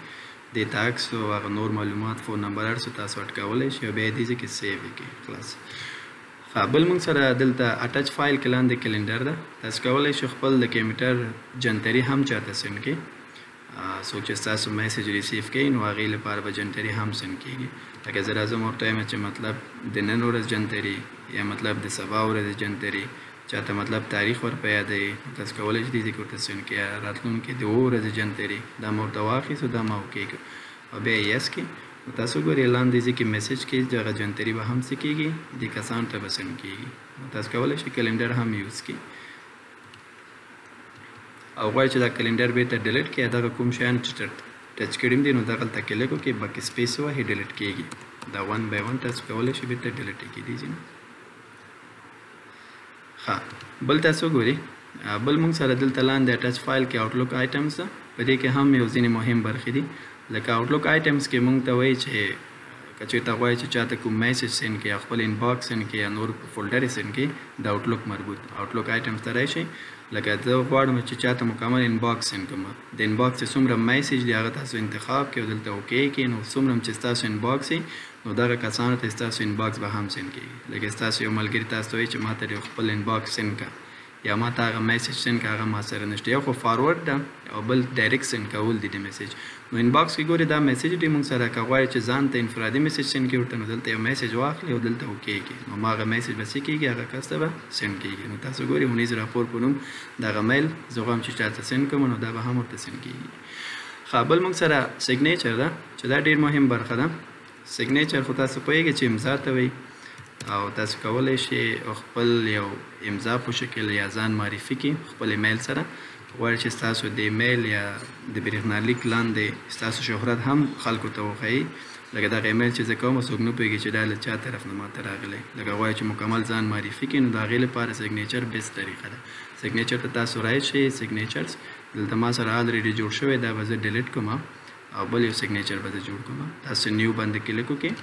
د ټاکس او هغه نور معلومات فون نمبر هر څه تاسو اټکولی شئ بیا یې دې ځای کې سیو کړئ خلاص بل موږ سره دلته اټچ فایل کې لاندې کلنډر ده تاسو کولی شئ خپل د کمپیوټر جنتري هم چاته سینډ کړئ څوک چې ستاسو میسج ریسیو کوي نو هغې لپاره به جنتري هم سینډ کېږي لکه زه راځم ورته وایم چې مطلب د نن ورځ جنتري یا مطلب د سبا ورځ جنتري چاته مطلب تاریخ ورپه یادوي تاسو کولی شئ دې ځای کې ورته سینډ کړئ راتلونکي د اووه ورځې جنتري دا مې ورته واخیستو دا ما اوکې کړو او بیا یې یس کړئ نو تاسو ګورئ لاندې ځای کې میسج کې دغه جنتري به هم څه کېږي دې کسانو ته به سینډ کېږي نو تاسو کولی شئ کلنډر هم یوز کړئ او غواړئ چې دا کلنډر بېرته ډیلیټ کړئ دغه کوم شیان چې ټچ کړي دي نو دغلته کلیک وکړئ بک سپیس ووهئ ډیلیټ کېږي دا ون بای ون تاسو کولی شئ بېرته ډیلیټ یې کړئ دې ښه بل تاسو ګورئ بل موږ سره دلته لاندې اټچ فایل کې آوټلوک آیټمز ده په دې کې هم یو ځینې مهم برخې دي لکه آوټلوک آیټمز کې موږ ته وایي چې که چېرته غواړئ چې چاته کوم میسج سینډ کړئ یا خپل انباکس سینډ کړئ یا نور فولډر یې سینډ کړئ د آوټلوک مربوط آوټلوک آیټمز ته راشئ لکه زه غواړم چې چاته مکمل انباکس سینډ کړم د انباکس چې څومره میسج دی هغه تاسو انتخاب کړئ او دلته اوکې کړئ نو څومره چې ستاسو انباکس وي نو دغه کسانو ته ستاسو انباکس به هم سینډ کېږي لکه ستاسو یو ملګري تاسو ته وایي چې ما ته خپل انباکس سینډ کړه یا ما ته هغه میسج سینډ کړه هغه ما سره نشته یو خو فارورډ ده او بل ډایرکټ سینډ کول دي د میسج نو انباکس کې ګورئ دا میسج دی موږ سره که غواړئ چې ځان ته انفرادي میسج سینډ کړئ ورته نو دلته یو میسج واخلئ او دلته اوکې کړئ نو ما هغه میسج به څه کېږي هغه کس ته به سینډ کېږي نو تاسو ګورئ مونیز راپور په نوم دغه میل زه غواړم چې چاته سینډ کړم نو دا به هم ورته سینډ کېږي ښه بل موږ سره سیګنیچر ده چې دا ډېر مهم برخه ده سیګنیچر خو تاسو پوهېږئ چې امضا ته وایي او تاسو کولی شئ خپل یو امضا په شکل یا ځان معرفي کړئ خپل ایمیل سره غواړئ چې ستاسو د ایمیل یا د برېښنالیک لاندې ستاسو شهرت هم خلکو ته وښیي لکه دغه ایمیل چې زه کوم څوک نه پوهېږي چې دا له چا طرف نه ماته راغلی لکه غواړئ چې مکمل ځان معرفي کړئ نو د هغې لپاره سیګنیچر بیسټ طریقه ده سیګنیچر ته تاسو راشئ سیګنیچرز دلته ما سره الریډي جوړ شوی دا به زه ډیلیټ کوم او بل یو سیګنیچر به زه جوړ کوم تاسو نیو باندې کلیک وکړئ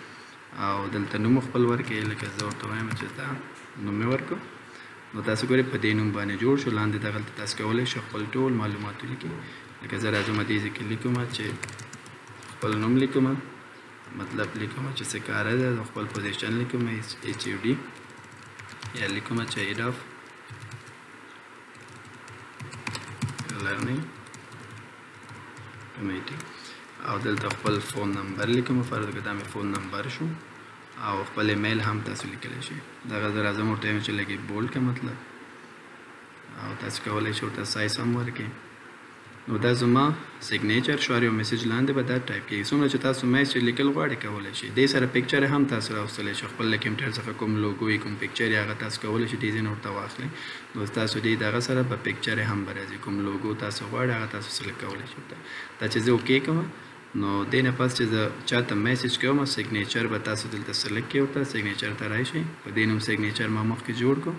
او دلته نوم خپل ورکړئ لکه زه ورته وایم چې دا نوم مې ورکړو نو تاسو ګورئ په دې نوم باندې جوړ شو لاندې دغلته تاسو کولی شئ خپل ټول معلومات ولیکئ لکه زه راځم دې ځای کې لیکم چې خپل نوم لیکم مطلب لیکم چې څه کاره ده خپل پوزیشن لیکم HUD یا لیکم چې هیډ اف لرنینګ کمیټي او دلته خپل فون نمبر لیکم فرض کړه دا مې فون نمبر شو او خپل ایمیل هم تاسو لیکلی شئ دغه زه راځم ورته وایم چې لږ بولډ کړه مطلب او تاسو کولی شئ ورته سایز هم ورکړئ نو دا زما سیګنیچر شو هر یو میسج لاندې به دا ټایپ کړئ څومره چې تاسو میسج لیکل غواړئ کولی شئ دې سره پکچر هم تاسو راوستلی شئ خپل له کمپیوټر څخه کوم لوګو وي کوم پکچر یې هغه تاسو کولی شئ ډیزاین ورته واخلئ نو تاسو دې دغه سره به پکچر هم به راځي کوم لوګو تاسو غواړئ هغه تاسو سلیکټ کولی شئ دا چې زه اوکې کوم نو دې نه پس چې زه چاته میسج کوم سیګنیچر به تاسو دلته سلیکټ کړئ ورته سیګنیچر ته راشئ په دې نوم سیګنیچر ما مخکې جوړ کړو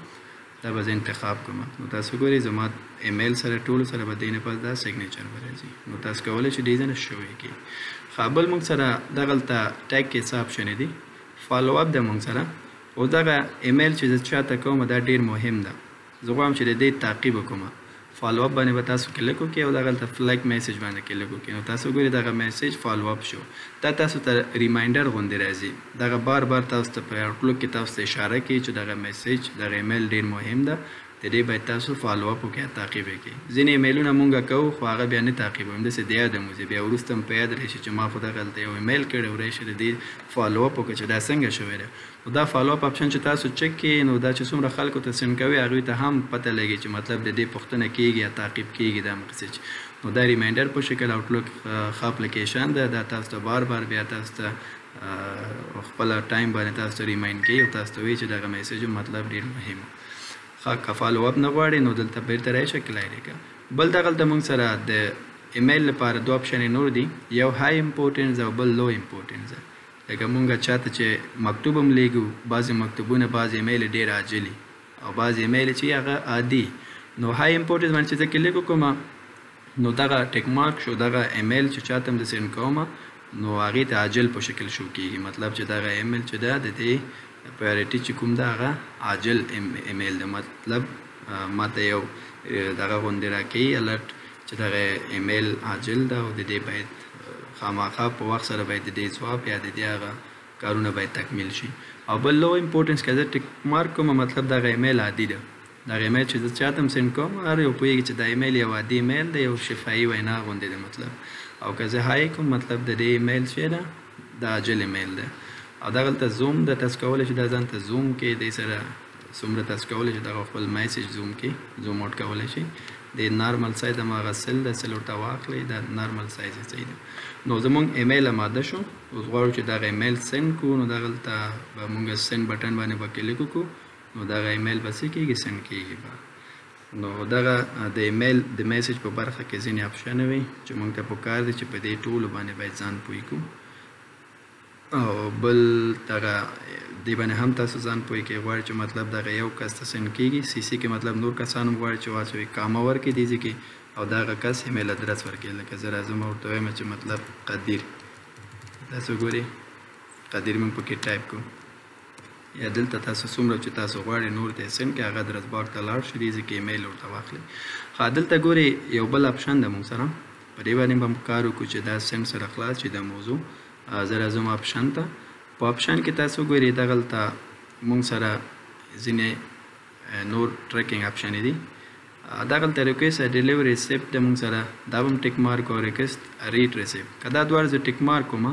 دا به زه انتخاب کوم نو تاسو ګورئ زما ایمیل سره ټولو سره به دې نه پس دا سیګنیچر به راځي نو تاسو کولی شئ ډیزاین شو یې کړئ ښه بل موږ سره دغلته ټیګ کې څه آپشنې دي فالو اپ ده موږ سره او دغه ایمیل چې زه چاته کوم دا ډېر مهم ده زه غواړم چې د دې تعقیب وکړم فالو اپ باندې به تاسو کلیک وکړئ او دغلته فلیک میسج باندې کلیک وکړئ نو تاسو ګورئ دغه میسج فالو اپ شو دا تاسو ته ریمایندر غوندې راځي دغه بار بار تاسو ته په آوټلوک کې تاسو ته اشاره کوي چې دغه میسج دغه ایمیل ډېر مهم ده د دې باید تاسو فالو اپ وکړئ تعقیب یې کړئ ځینې ایمیلونه مونږ کوو خو هغه بیا نه تعقیبوم داسې د یاده مو ځي بیا وروسته مو په یاد راشي چې ما خو دغلته یو ایمیل کړی و راشي د دې فالو اپ وکړه چې دا څنګه شوی دی نو دا فالو اپ اپشن چې تاسو چک کړئ نو دا چې څومره خلکو ته سینډ کوئ هغوی ته هم پته لګي چې مطلب د دې پوښتنه کېږي یا تعقیب کېږي دا میسج نو دا ریمایندر په شکل آوټلوک ښه اپلیکیشن ده دا تاسو ته بار بار بیا تاسو ته خپل ټایم باندې تاسو ته ریمایند کوي او تاسو ته وایي چې دغه میسج مطلب ډېر مهم ښه که فالو اپ نه غواړئ نو دلته بیرته راشئ کلای کړئ بل دغلته موږ سره د ایمیل لپاره دوه اپشنې نور دي یو های امپورټنس او بل لو امپورټنس لکه موږ چاته چې مکتوب هم لیږو بعضې مکتوبونه بعضې ایمیل ډېر عاجلي او بعضې ایمیل چې هغه عادي نو های امپورټنس باندې چې زه کلیک وکړم نو دغه ټیک مارک شو دغه ایمیل چې چاته هم زه سینډ کوم نو هغې ته عاجل په شکل شو کېږي مطلب چې دغه ایمیل چې ده د دې پرایورټي چې کوم ده هغه عاجل ایمیل ده مطلب ماته یو دغه غوندې راکوي الرټ چې دغه ایمیل عاجل ده او د دې باید خامخا په وخت سره باید د دې ځواب یا د دې هغه کارونه باید تکمیل شي او بل لو امپورټنس که زه ټیک مارک کوم مطلب دغه ایمیل عادي ده دغه ایمیل چې زه چاته هم سینډ کوم هر یو پوهېږي چې دا ایمیل یو عادي ایمیل دی یو شفاهي وینا غوندې ده مطلب او که زه های کوم مطلب د دې ایمیل چې ده دا عاجل ایمیل ده او دغلته زوم ده تاسو کولی شئ دا ځان ته زوم کې دې سره څومره تاسو کولی شئ دغه خپل میسج زوم کې زوم آوټ کولی شئ د نارمل سایز هماغه سل ده سل ورته واخلئ دا نارمل سایز یې صحیح ده نو زموږ ایمیل اماده شو اوس غواړو چې دغه ایمیل سینډ کړو نو دغلته به موږ سینډ بټن باندې به کلیک وکړو نو دغه ایمیل به څه کېږي سینډ کېږي به نو دغه د ایمیل د میسج په برخه کې ځینې اپشنې وي چې موږ ته پکار دي چې په دې ټولو باندې باید ځان پوه کړو او بل دغه دې باندې هم تاسو ځان پوه کړئ غواړئ چې مطلب دغه یو کس ته سینډ کېږي سی سی کې مطلب نور کسان هم غواړي چې واچوي کامه ورکړي دې ځای کې او دغه کس ایمیل ادرس ورکړي لکه زه راځم ورته وایم چې مطلب قدیر تاسو ګورئ قدیر موږ پکې ټایپ کړو یا دلته تاسو څومره چې تاسو غواړئ نور ته سینډ کړئ هغه ادرس باکس ته لاړ شئ دې ځای کې ایمیل ورته واخلئ ښه دلته ګورئ یو بل اپشن ده موږ سره په دې باندې به هم کار وکړو چې دا سینډ سره خلاص شي دا موضوع زه راځم اپشن ته په اپشن کې تاسو ګورئ دغلته موږ سره ځینې نور ټریکینګ اپشنې دي دغلته ریکویسټ ډیلیوري ریسیپټ د موږ سره دا به هم ټیک مارک او ریکویسټ ریډ ریسیپټ که دا دواړه زه ټیک مارک کوم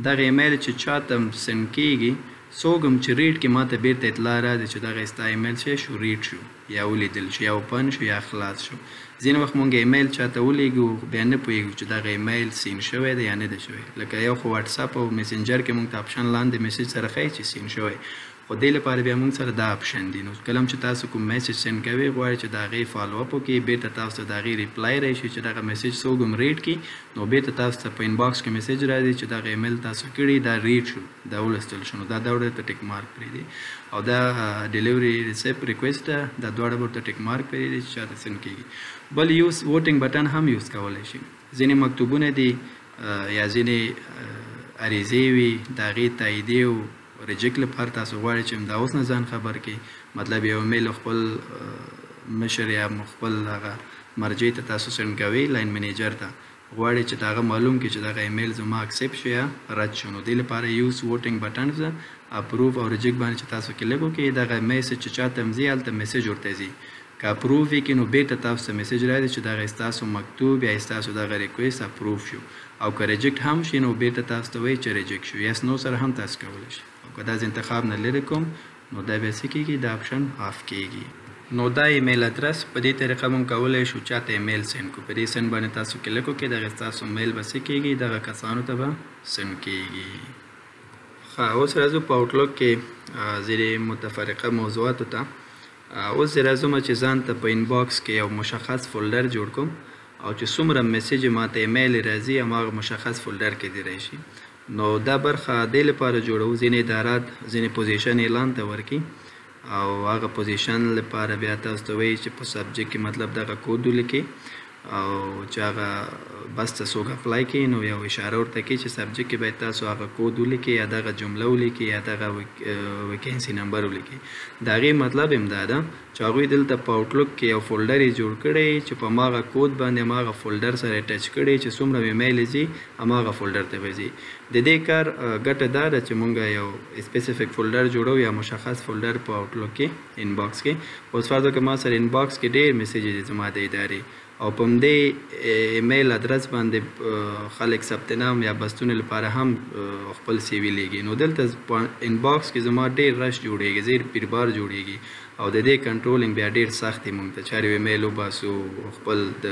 دغه ایمیل چې چاته هم سینډ کېږي څوک هم چې ریډ کې ماته بیرته اطلاع راځي چې دغه ستا ایمیل شو ریډ شو یا ولیدل شو یا اوپن شو یا خلاص شو ځینې وخت مونږ ایمیل چاته ولیږو بیا نه پوهېږو چې دغه ایمیل سین شوی دی یا نه دی شوی لکه یو خو واټساپ او میسنجر کې مونږ ته اپشن لاندې میسج سره ښایي چې سین شوی خو دې لپاره بیا مونږ سره دا اپشن دي نو کله هم چې تاسو کوم میسج سینډ کوئ غواړئ چې د هغې فالو اپ وکړئ بیرته تاسو ته د هغې ریپلای راشي چې دغه میسج څوک هم ریډ کړي نو بیرته تاسو ته په انباکس کې میسج راځي چې دغه ایمیل تاسو کړي دا ریډ شو دا ولوستل شو نو دا دواړه ته ټیک مارک پرېږدي او دا ډیلیوري ریسیپټ ریکویسټ ده دا دواړه به ورته ټیک مارک پرېږدي چې چاته سینډ کېږي بل یوز ووټینګ بټن هم یوز کولی شي ځینې مکتوبونه دي یا ځینې عریضې وي د هغې تاییدې او ریجیکټ لپاره تاسو غواړئ چې همدا اوس نه ځان خبر کړئ مطلب یو ایمیل خپل مشر یا خپل هغه مرجع ته تاسو سینډ کوئ لاین منیجر ته غواړئ چې د هغه معلوم کړي چې دغه ایمیل زما اکسپټ شو یا رد شو نو دې لپاره یوز ووټینګ بټنز اپروو او ریجیکټ باندې چې تاسو کلیک وکړئ دغه میسج چې چاته هم ځي هلته میسج ورته ځي که اپروو وي کې نو بیرته تاسو ته میسج راځي چې دغه ستاسو مکتوب یا ستاسو دغه ریکویسټ اپروو شو او که ریجیکټ هم شي نو بیرته تاسو ته وایي چې ریجیکټ شو یس نو سره هم تاسو کولی شئ او که دا انتخاب نه لرې کوم نو دا بیا څه کېږي دا اپشن آف کېږي نو دا ایمیل ادرس په دې طریقه موږ کولی شو چاته ایمیل سینډ کړو په دې سینډ باندې تاسو کلیک وکړئ دغه ستاسو میل به څه کېږي دغه کسانو ته به سینډ کېږي ښه اوس راځو په آوټلوک کې ځینې متفرقه موضوعاتو ته اوس زه راځم چې ځان ته په انباکس کې یو مشخص فولډر جوړ کړم او چې څومره میسج ماته ایمیل راځي هماغه مشخص فولډر کې دی راشي نو دا برخه دې لپاره جوړو ځینې ادارات ځینې پوزیشن اعلان ته ورکړي او هغه پوزیشن لپاره بیا تاسو ته وایي چې په سبجیکټ کې مطلب دغه کود ولیکئ او چې هغه بس ته څوک اپلای کوي نو یو اشاره ورته کوي چې سبجیکټ کې باید تاسو هغه کود ولیکئ یا دغه جمله ولیکئ یا دغه ویکینسي نمبر ولیکئ د هغې مطلب همدا ده چې هغوی دلته په آوټلوک کې یو فولډر یې جوړ کړی چې په هماغه کود باندې هماغه فولډر سره ټچ کړی چې څومره ایمیل ځي هماغه فولډر ته به ځي د دې کار ګټه دا ده چې مونږ یو سپیسیفیک فولډر جوړو یا مشخص فولډر په آوټلوک کې انباکس کې اوس فرض وکړه ما سره انباکس کې ډېر میسیجز دي زما د ادارې او په همدې ایمیل ادرس باندې خلک ثبت نام یا بستونو لپاره هم خپل سی وي لیږي. نو دلته انباکس کې زما ډېر رش جوړېږي، زیر پیربار جوړېږي او د دې کنټرولینګ بیا ډېر سخت دی موږ ته. چارې ایمیل وباسو، خپل د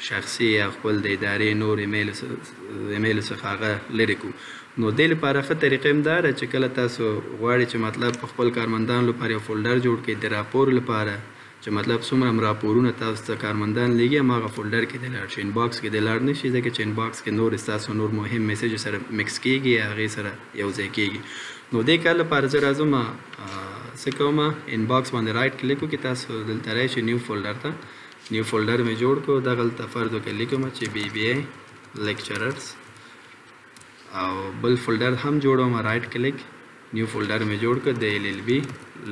شخصي یا خپل د ادارې نور ایمیل څخه هغه لرې کړو. نو دې لپاره ښه طریقه هم دا ده چې کله تاسو غواړئ چې مطلب په خپل کارمندانو لپاره یو فولډر جوړ کړئ د راپور لپاره، چې مطلب څومره راپورونه تاسو ته کارمندان لیږي هماغه فولډر کې دې لاړ شي، انباکس کې دې لاړ نه شي، ځکه چې انباکس کې نور ستاسو نور مهم میسیج سره مکس کېږي یا هغې سره یو ځای کېږي. نو دې کار لپاره زه راځم څه کوم، انباکس باندې رایټ کلیک وکړئ، تاسو دلته راشئ نیو فولډر ته. نیو فولډر مې جوړ کړو، دغلته فرض وکړئ لیکم چې BBA لیکچررز، او بل فولډر هم جوړوم، رایټ کلیک نیو فولډر مې جوړ کړ د LLB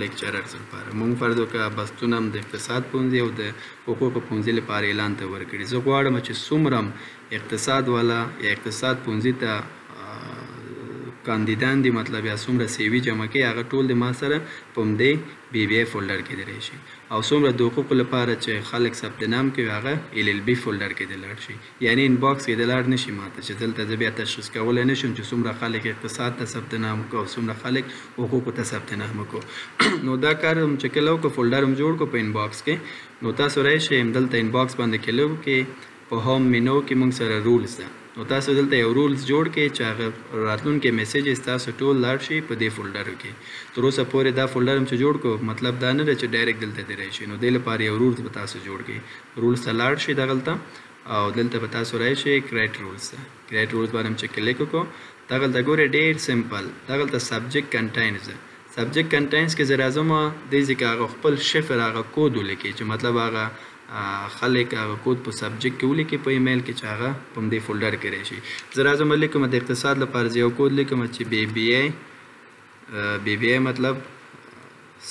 لیکچررز لپاره. مونږ فرض وکړه بستونه هم د اقتصاد پوهنځي او د حقوقو پوهنځي لپاره اعلان ته ورکړي. زه غواړم چې څومره اقتصاد والا یا اقتصاد پوهنځي ته کاندیدان دي مطلب یا څومره CV جمع کوي هغه ټول د ما سره په همدې BBA فولډر کې دی راشي، او څومره د حقوقو لپاره چې خلک ثبت نام کوي هغه LLB فولډر کې دی لاړ شي. یعنی انباکس کې دی لاړ نه شي ماته چې دلته زه بیا تشخیص کولی نه شم چې څومره خلک اقتصاد ته ثبت نام وکړو او څومره خلک حقوقو ته ثبت نام وکړو. نو دا کار چې کله وکړو فولډر هم جوړ کړو په انباکس کې. نو تاسو راشئ دلته انباکس باندې کلیک وکړئ، په هوم مینو کې موږ سره رولز ده. نو تاسو دلته یو رولز جوړ کړئ چې هغه راتلونکي میسیجز تاسو ټول لاړ شي په دې فولډر کې. تر اوسه پورې دا فولډر هم چې جوړ کړو مطلب دا نه ده چې ډایرکټ دلته دی راشي. نو دې لپاره یو رولز به تاسو جوړ کړئ، رولز ته لاړ شئ دغلته، او دلته به تاسو راشئ کریټ رولز ته. کریټ رولز باندې هم چې کلیک وکړو دغلته ګورئ ډېر سمپل دغلته سبجیکټ کنټاینز ده. سبجیکټ کنټاینز کې زه راځم دې ځای کې هغه خپل شفر هغه کود ولیکئ چې مطلب هغه خلک هغه کود په سبجیکټ کې ولیکي په ایمیل کې چې هغه په همدې فولډر کې راشي. زه راځم لیکم د اقتصاد لپاره یو کود لیکم چې BBA مطلب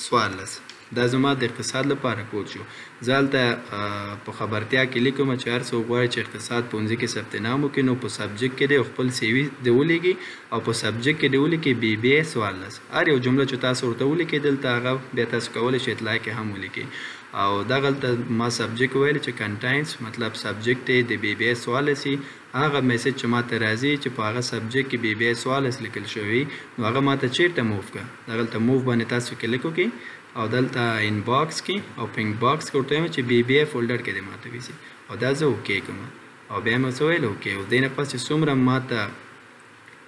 14 دا زما د اقتصاد لپاره کود شو. زه هلته په خبرتیا کې لیکم چې هر څوک غواړي چې اقتصاد پوهنځي کې ثبت نام وکړي نو په سبجیکټ کې دی خپل CV د ولیکي او په سبجیکټ کې دی ولیکي BBA 14. هر یو جمله چې تاسو ورته ولیکئ دلته هغه بیا تاسو کولی شئ اطلاع کې هم ولیکئ. او دغلته ما سبجیکټ ویل چې کنټاینز مطلب سبجیکټ دی د BBA 14 هغه میسج چې ماته راځي چې په هغه سبجیکټ کې BBA 14 لیکل شوی نو هغه ماته چیرته موو کړه. دغلته موو باندې تاسو کلیک وکړئ او دلته انباکس کې او پینګ باکس کې ورته وایم چې BBA فولډر کې دی ماته ویسي او دا زه اوکې کوم او بیا مې څه ویل اوکې. او دې نه پس چې څومره ماته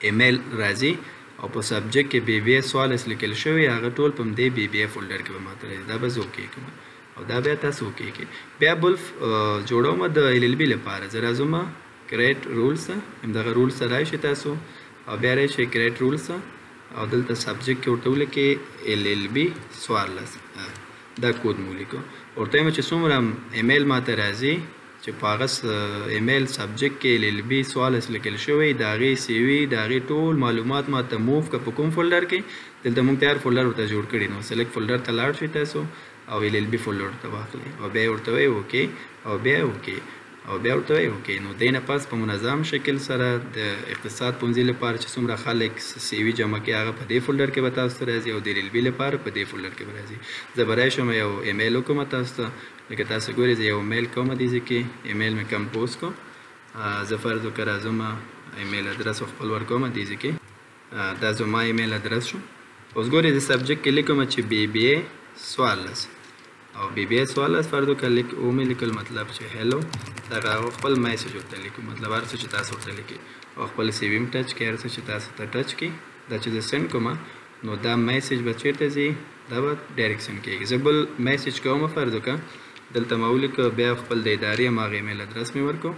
ایمیل راځي او په سبجیکټ کې BBA 14 لیکل شوی هغه ټول په همدې BBA فولډر کې به ماته راځي. دا به زه اوکې کوم او دا بیا تاسو اوکې کړئ. بیا بل جوړوم د LLB لپاره زه راځم کریټ رولز ته، همدغه رولز ته راشئ تاسو او بیا راشئ کریټ رولز ته او دلته سبجیکټ کې ورته ولیکئ LLB 14 دا کود مو ولیکو. ورته وایم چې څومره ایمیل ماته راځي چې په هغه ایمیل سبجیکټ کې LLB 14 لیکل شوی د هغې CV د هغې ټول معلومات ماته موو کړه په کوم فولډر کې. دلته موږ تیار فولډر ورته جوړ کړي نو سلیکټ فولډر ته لاړ شئ تاسو او LLB فولډر ته واخلئ او بیا ورته وایئ اوکې او بیا اوکې او بیا ورته وایئ اوکې. نو دې نه پس په منظم شکل سره د اقتصاد پوهنځي لپاره چې څومره خلک CV جمع کوي هغه په دې فولډر کې به تاسو ته راځي او د LLB لپاره په دې فولډر کې به راځي. زه به راشم یو ایمیل وکړم تاسو ته، لکه تاسو ګورئ زه یو ایمیل کوم دې ځای کې ایمیل مې کمپوز کړو. زه فرض وکړه راځم ایمیل ادرس خپل ورکوم دې ځای کې دا زما ایمیل ادرس شو. اوس ګورئ د سبجیکټ کې لیکم چې BBA 14 او BBA 14 فرض وکړه ومې لیکل مطلب چې هیلو دغه خپل میسج ورته لیکو مطلب هر څه چې تاسو ورته لیکئ او خپل CV هم ټچ کړئ هر څه چې تاسو ته ټچ کړئ دا چې زه سینډ کوم نو دا میسج به چیرته ځي دا به ډایرکشن کېږي. زه بل میسج کوم فرض وکړه دلته مې ولیکه بیا خپل د ادارې هماغه ایمیل ادرس مې ورکړو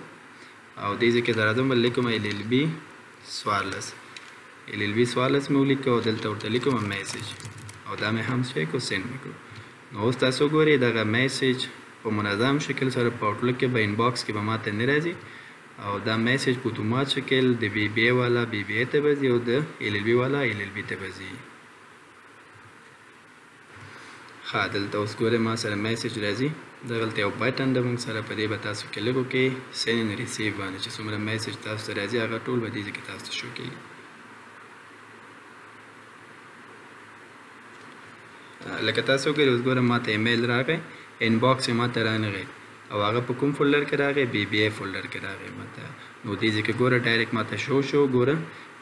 او دې ځای کې زه راځم لیکم LLB 14 مې ولیکه او دلته ورته لیکم میسج او دا مې هم څه کو سینډ مې کړو. نو اوس تاسو ګورئ دغه میسج په منظم شکل سره په آوټلوک کې به انباکس کې به ماته نه راځي او دا میسج په اتومات شکل د BBA والا BBA ته به ځي او د LLB والا LLB ته به ځي. ښه دلته اوس ګورئ ما سره میسج راځي دغلته یو بټن ده موږ سره په دې به تاسو کلیک وکړئ سینډ اینډ ریسیو باندې چې څومره میسج تاسو ته راځي هغه ټول به دې ځای کې تاسو ته شو کېږي. لکه تاسو ګورئ اوس ګورم ماته ایمیل راغی انباکس یې ماته رانغی او هغه په کوم فولډر کې راغی بی بی ای فولډر کې راغی ماته نو دې ځکه ګوره ډایرکټ ماته شو ګوره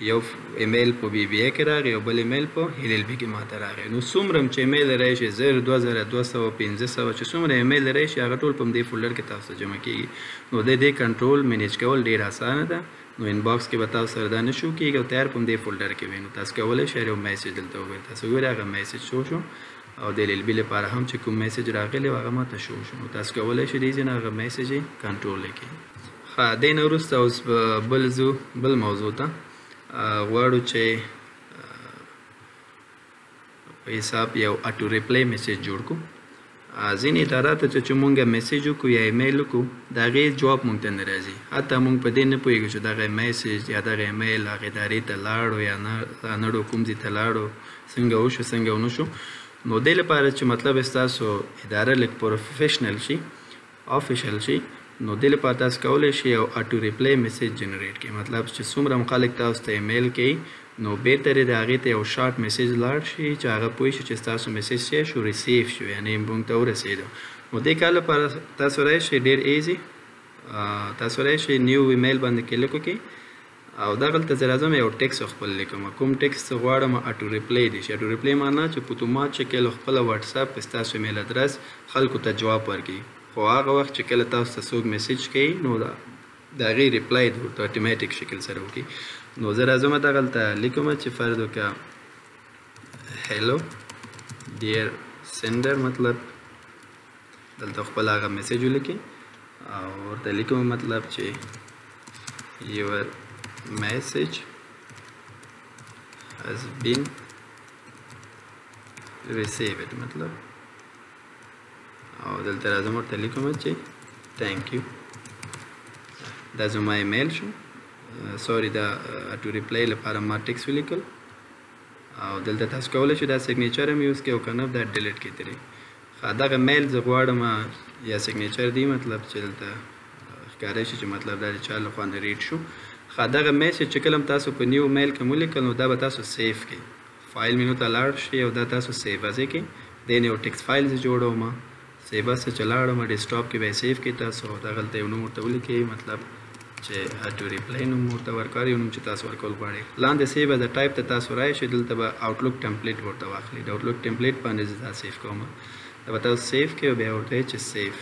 یو ایمیل په بی بی ای کې راغی او بل ایمیل په ایل ایل بی کې ماته راغی نو څومره چې ایمیل راشي 2200 چې څومره ایمیل راشي هغه ټول په دې فولډر کې تاسو جمع کیږي نو د دې کنټرول مینیج کول ډیر اسانه ده نو انباکس کې به تاسو سره دا نشو کیږي او تیار په دې فولډر کې وینو تاسو کولای شئ یو میسج دلته وګورئ تاسو ګورئ هغه میسج شو او د ایل ایل بی لپاره هم چې کوم میسج راغلی هغه ماته شو نو تاسو کولای شئ دې ځنه هغه میسج کنټرول کړئ ها دین وروسته اوس بل موضوع ته غواړو چې په حساب یو اټو ریپلای میسج جوړ کو ځینې ادارات چې مونږه میسج وکړو یا ایمیل وکړو د هغې جواب مونږ ته نه راځي حتی مونږ په دې نه پوهېږو چې دغه میسج یا دغه ایمیل هغې ادارې ته لاړو یا نړو کوم ځای ته لاړو څنګه وشو څنګه ونه شو نو دې لپاره چې مطلب ستاسو اداره لږ پروفیشنل شي افیشل شي نو دې لپاره تاسو کولی شئ یو اټو ریپلای میسج جنریټ کړئ مطلب چې څومره خلک تاسو ته ایمیل کوي نو بهتره د هغې ته یو شارټ میسج لاړ شي چې هغه پوه شي چې ستاسو میسج څه شو ریسیو شو یعنې موږ ته ورسېدو نو دې کار لپاره تاسو راشئ ډېر ایزي تاسو راشئ نیو ایمیل باندې کلیک وکړئ او دغلته زه راځم یو ټیکس خپل لیکم کوم ټیکس غواړم اټو ریپلای دی شي اټو ریپلای معنا چې په اتومات شکل خپل واتساپ په ستاسو ایمیل ادرس خلکو ته جواب ورکړي خو هغه وخت چې کله تاسو ته څوک میسج کوي نو د هغې ریپلای د ورته اتوماتیک شکل سره وکړي نو زه راځم دغلته لیکم چې فرض وکړه هیلو ډیر سینډر مطلب دلته خپل هغه میسج ولیکئ او ورته لیکم مطلب چې یور message has been received مطلب او دلته راځم ورته لیکم چې thank you دا زما ایمیل شو سوري دا اټو ریپلای لپاره ما ټیکس ولیکل او دلته تاسو کولی شئ دا سیګنیچر هم یوز کړئ او که نه دا ډیلیټ کړئ ترې دغه میل زه غواړم یا سیګنیچر دی مطلب چې دلته ښکاره شي چې مطلب دا د چا لخوا نه ریډ شو دغه میسج چې کله تاسو په نیو میل کې ولیکل نو دا به تاسو سیف کړئ فایل مینو ته لاړ شئ او دا تاسو سیف ځای کړئ دین یو ټیکس فایل زه جوړوم سیف څه چې لاړم ډیسکټاپ کې به سیف کړئ تاسو دغلته یو نوم ورته ولیکئ مطلب چې اټو ریپلای نوم ورته ورکړئ یو نوم چې تاسو ورکول غواړئ لاندې سیف د ټایپ ته تاسو راشئ دلته به آوټلوک ټمپلیټ ورته واخلئ د آوټلوک ټمپلیټ باندې زه دا سیف کوم دا به تاسو سیف کړئ او بیا ورته چې سیف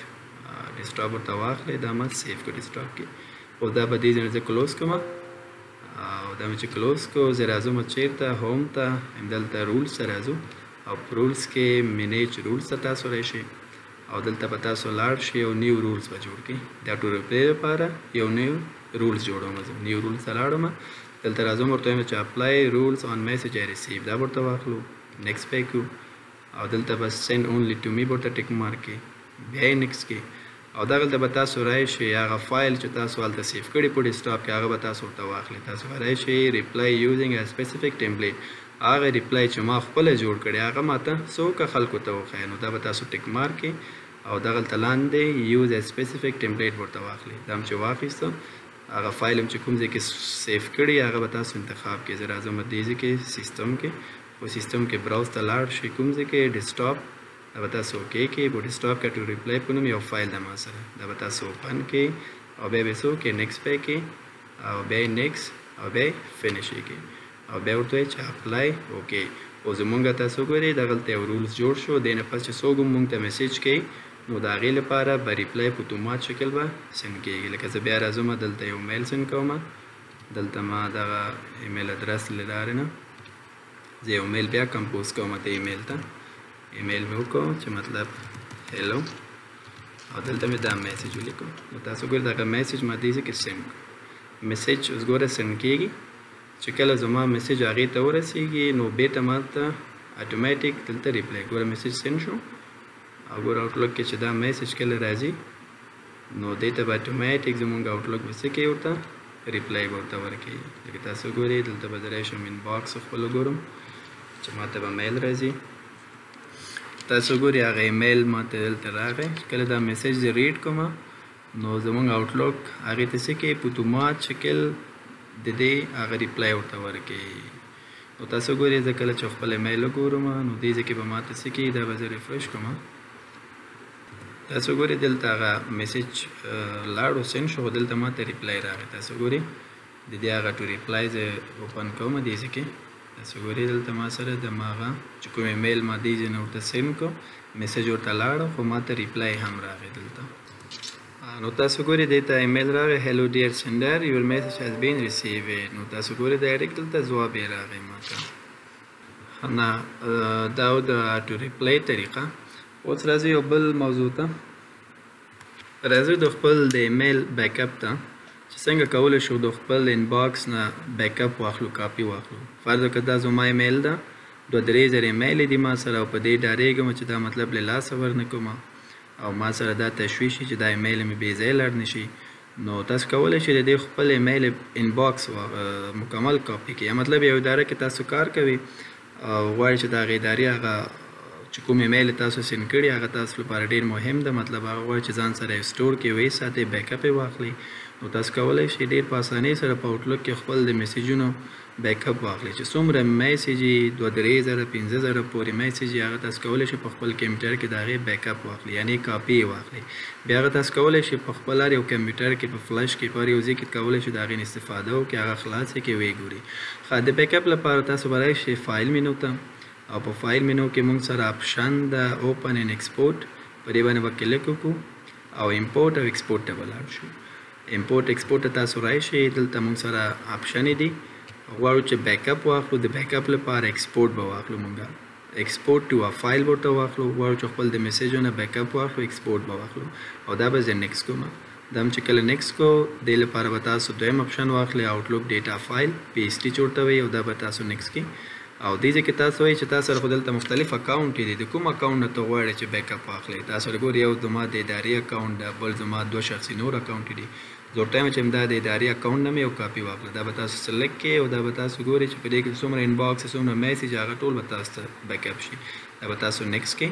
ډیسکټاپ ورته واخلئ دا ما سیف کړو ډیسکټاپ کې او دا به دې ځای زه کلوز کوم او دا مې چې کلوز کو زه راځم چیرته هوم ته همدلته رولز ته راځو او په رولز کې مینیج رولز ته تاسو راشئ او دلته به تاسو لاړ شئ او نیو رولز به جوړ کړئ د اټو ریپلای لپاره یو نیو رولز جوړوم زه نیو رولز ته لاړم دلته راځم ورته وایم چې اپلای رولز آن میسج آی ریسیو دا ورته واخلو نیکسټ پې کړو او دلته به سینډ اونلی ټو می ورته ټیک مارک کړئ بیا یې نیکسټ کړئ او دغلته به تاسو راشئ هغه فایل چې تاسو هلته سیف کړي په ډیسکټاپ کې هغه به تاسو ورته واخلئ تاسو به راشئ ریپلای یوزینګ ا سپیسیفیک ټمپلیټ هغه ریپلای چې ما خپله جوړ کړی هغه ماته څوک خلکو ته وښایي نو دا به تاسو ټیک مارک کړئ او دغلته لاندې یوز ا سپیسیفیک ټمپلیټ ورته واخلئ دا هم چې واخیسته هغه فایل هم چې کوم ځای کې سیف کړي هغه به تاسو انتخاب کړئ زه راځم دې ځای کې سیسټم کې په سیسټم کې براوز ته لاړ شئ کوم ځای کې ډیسکټاپ دا به تاسو اوکې کې په ډیسکټاپ کې ټو ریپلای په نوم یو فایل د ما سره دا به تاسو اوپن کې او بیا به څه وکړئ نیکسټ پې کې او بیا یې نیکسټ او بیا یې فینش کې او بیا ورته وایئ چې اپلای اوکې او زمونږ تاسو ګورئ دغلته یو رولز جوړ شو دې نه پس چې څوک هم مونږ ته میسج کوي نو د هغې لپاره به ریپلای په اتومات شکل به سینډ کېږي لکه زه بیا راځم دلته یو میل سینډ کوم دلته ما دغه ایمیل ادرس له لارې نه زه یو میل بیا کمپوز کوم د ایمیل ته ایمیل مې وکړو چې مطلب هیلو او دلته مې دا میسج ولیکو نو تاسو ګورئ دغه میسج ما دې ځای کې سینډ میسج اوس ګوره سینډ کېږي چې کله زما میسج هغې ته ورسېږي نو بېرته ماته اټومیټیک دلته ریپلای ګوره میسج سینډ شو او ګوره آوټلوک کې چې دا میسج کله راځي نو دې ته به اټومیټیک زمونږ آوټلوک به څه کوي ورته ریپلای به ورته ورکوي لکه تاسو ګورئ دلته به زه راشم انباکس خپل وګورم چې ماته به میل راځي تاسو ګورئ هغه ایمیل ماته دلته راغی کله دا میسج زه ریډ کوم نو زمونږ آوټلوک هغې ته څه کوي په اتومات شکل د دې هغه ریپلای ورته ورکوي نو تاسو ګورئ زه کله چې خپل ایمیل وګورم نو دې ځای کې به ماته څه کوي دا به زه ریفرش کوم تاسو ګورئ دلته هغه میسج لاړو سند شو دلته ماته ریپلای راغی تاسو ګورئ د دې هغه ټو ریپلای زه اوپن کوم دې ځکه تاسو ګورئ دلته ما سره د ماغه چې کوم ایمیل ما دې نه ورته سند کو میسج ورته لاړو خو ماته ریپلای هم راغی دلته نو تاسو ګورئ دته ایمیل راغی هلو ډیر سندر یور میسج هاز بین ریسیوډ نو تاسو ګورئ ډایرکټ دلته جواب راغی ماته نه دا د ټو ریپلای طریقه اوس راځي یو بل موضوع ته راځي د خپل د ایمیل بیک اپ ته چې څنګه کولی شو د خپل انباکس نه بیک اپ واخلو کاپي واخلو فرض وکړه دا زما ایمیل ده 2-3 ایمیل دي ما سره او په دې ډارېږم چې دا مطلب له لاسه ورنه کوم او ما سره دا تشویش چې دا ایمیل مې بې ځایه لاړ نشي نو تاسو کولی شئ د دې خپل ایمیل انباکس مکمل کاپي کړئ مطلب یو اداره کې تاسو کار کوئ او غواړئ چې د هغې ادارې هغه چې کوم ایمیل تاسو سند کړي هغه تاسو لپاره ډیر مهم ده مطلب هغه غواړئ چې ځان سره سټور کړئ ویې ساتئ بیک اپ یې واخلئ نو تاسو کولی شئ ډیر په اسانۍ سره په آوټلوک کې خپل د میسیجونو بیک اپ واخلئ چې څومره میسیج یې 2-3,000-5,000 پورې میسیج یې هغه تاسو کولی شئ په خپل کمپیوټر کې د هغې بیک اپ واخلئ یعنې کاپي یې واخلئ بیا هغه تاسو کولی شئ په خپل هر یو کمپیوټر کې په فلش کې په هر یو ځای کې کولی شئ د هغې نه استفاده وکړئ هغه خلاص یې کړئ ویې ګورئ د بیک اپ لپاره تاسو به راشئ فایل مینو ته او په فایل مینو کې موږ سره اپشن د اوپن ان ایکسپورټ په دې باندې به کلیک وکړو او امپورټ او ایکسپورټ ته به لاړ شو امپورټ ایکسپورټ ته تاسو راشئ دلته موږ سره اپشن دي غواړو چې بیک اپ واخلو د بیک اپ لپاره ایکسپورټ به واخلو موږ ایکسپورټ ټو ا فایل ورته واخلو غواړو چې خپل د میسیجونو بیک اپ واخلو ایکسپورټ به واخلو او دا به زه نیکسټ کوم دا چې کله نیکسټ کو دې لپاره به تاسو دویم اپشن واخلئ آوټلوک ډیټا فایل پی ایس ټي چې ورته وایي او دا به تاسو نیکسټ کړئ او دې ځکه تاسو وایي چې تاسو سره خو دلته مختلف اکاونټ دي د کوم اکاونټ نه ته غواړئ چې بیک اپ واخلئ تاسو ګورئ یو زما د ادارې اکاونټ ده بل زما 2 شخصي نور اکاونټ دي زه ورته وایم چې دا د ادارې اکاونټ نه مې یو کاپي واخله دا به تاسو سلیکټ کړئ او دا به تاسو ګورئ چې په دې کې څومره انباکس څومره میسیج هغه ټول به تاسو ته بیک اپ شي دا به تاسو نیکسټ کړئ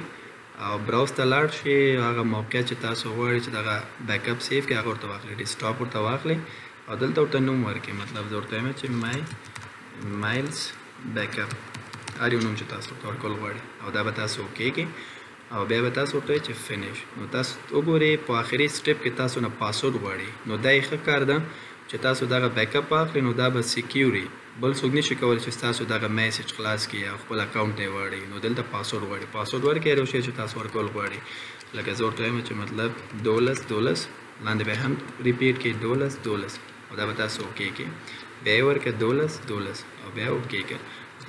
او براوز ته لاړ شئ هغه موقع چې تاسو غواړئ چې دغه بیک اپ سیف کړئ هغه ورته واخلئ ډیسکټاپ ورته واخلئ او دلته ورته نوم ورکړئ مطلب زه ورته وایم چې مای مایلز بیک اپ هر یو نوم چې تاسو ورته ورکول غواړئ او دا به تاسو اوکې کړئ او بیا به تاسو ورته وایئ چې فینش نو تاسو وګورئ په آخري سټپ کې تاسو نه پاسورډ غواړئ نو دا یې ښه کار ده چې تاسو دغه بیک اپ واخلئ نو دا به سیکیور بل څوک نشي کولی چې تاسو دغه میسیج خلاص کړئ او خپل اکاونټ ته یې واړئ نو دلته پاسورډ غواړئ پاسورډ ورکړئ هر یو شی چې تاسو ورکول غواړئ لکه زه ورته وایم چې مطلب 12 لاندې به هم ریپیټ کړئ 12 او دا به تاسو اوکې کړئ بیا یې ورکړئ 12 او بیا اوکې کړئ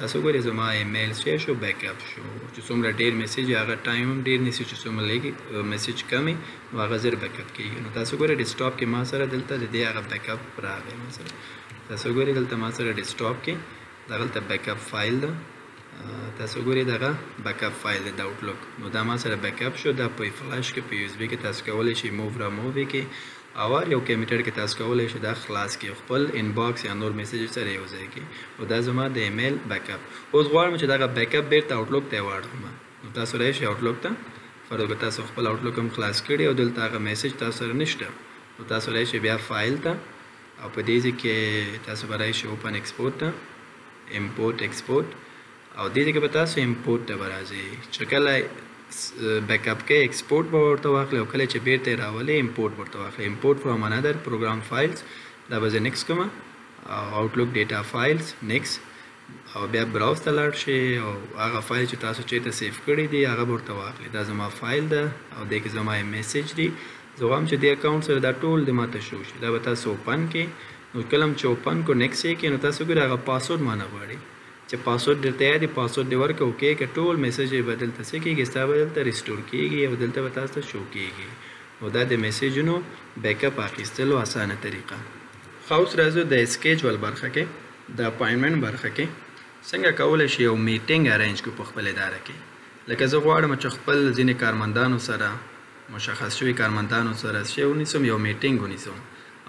تاسو ګورئ زما ایمیل شو بیک اپ شو چې څومره ډیر میسیج هغه ټایم هم ډیر نیسي چې څومره لږ میسیج کمې نو هغه زر بیک اپ کېږي نو تاسو ګورئ ډیسکټاپ کې ما سره دلته د دې هغه بیک اپ راغی ما سره تاسو ګورئ دلته ما سره ډیسکټاپ کې دغلته بیک اپ فایل ده تاسو ګورئ دغه بیک اپ فایل د آوټلوک نو دا ما سره بیک اپ شو دا په فلاش کې په یو اس بي کې تاسو کولی شئ موو را موو کې او یو کمپیوټر کې تاسو کولی شئ دا خلاص کړئ خپل انباکس یا نور میسیج سره یو ځای کړئ او دا زما د ایمیل بیک اپ اوس غواړم چې دغه بیک اپ بیرته آوټلوک ته واړوم نو تاسو راشئ آوټلوک ته فرض وکړه تاسو خپل آوټلوک هم خلاص کړی او دلته هغه میسیج تاسو سره نشته نو تاسو راشئ بیا فایل ته او په دې ځای کې تاسو به راشئ اوپن ایکسپورټ ته امپورټ ایکسپورټ او دې ځای کې به تاسو امپورټ ته به راځئ چې کله بیک اپ کې ایکسپورټ به ورته واخلئ او کله چې بیرته یې راولئ امپورټ ورته واخلئ امپورټ فرام انادر پروګرام فایلز دا به زه نیکسټ کوم او آوټلوک ډیټا فایلز نیکسټ او بیا براوز ته لاړ شئ او هغه فایل چې تاسو چېرته سیف کړي دي هغه به ورته واخلئ دا زما فایل ده او دې کې زما میسیج دي زه غواړم چې دې اکاونټ سره دا ټول د ماته شو شي دا به تاسو اوپن کړئ نو کله چې اوپن کو نیکسټ یې کړئ نو تاسو ګورئ هغه پاسورډ مانه غواړي چې پاسورډ درته یاد دی پاسورډ دې ورکړه اوکې که ټول میسیج یې به دلته څه کېږي ستا به دلته ریسټور کېږي او دلته به تاسو ته شو کېږي نو دا د میسیجونو بیک اپ اخیستلو اسانه طریقه ښه اوس راځو د اسکیجول برخه کې د اپاینټمنټ برخه کې څنګه کولی شي یو میټینګ ارینج کړو په خپل اداره کې لکه زه غواړم چې خپل ځینې کارمندانو سره مشخص شوي کارمندانو سره څه ونیسم یو میټینګ ونیسم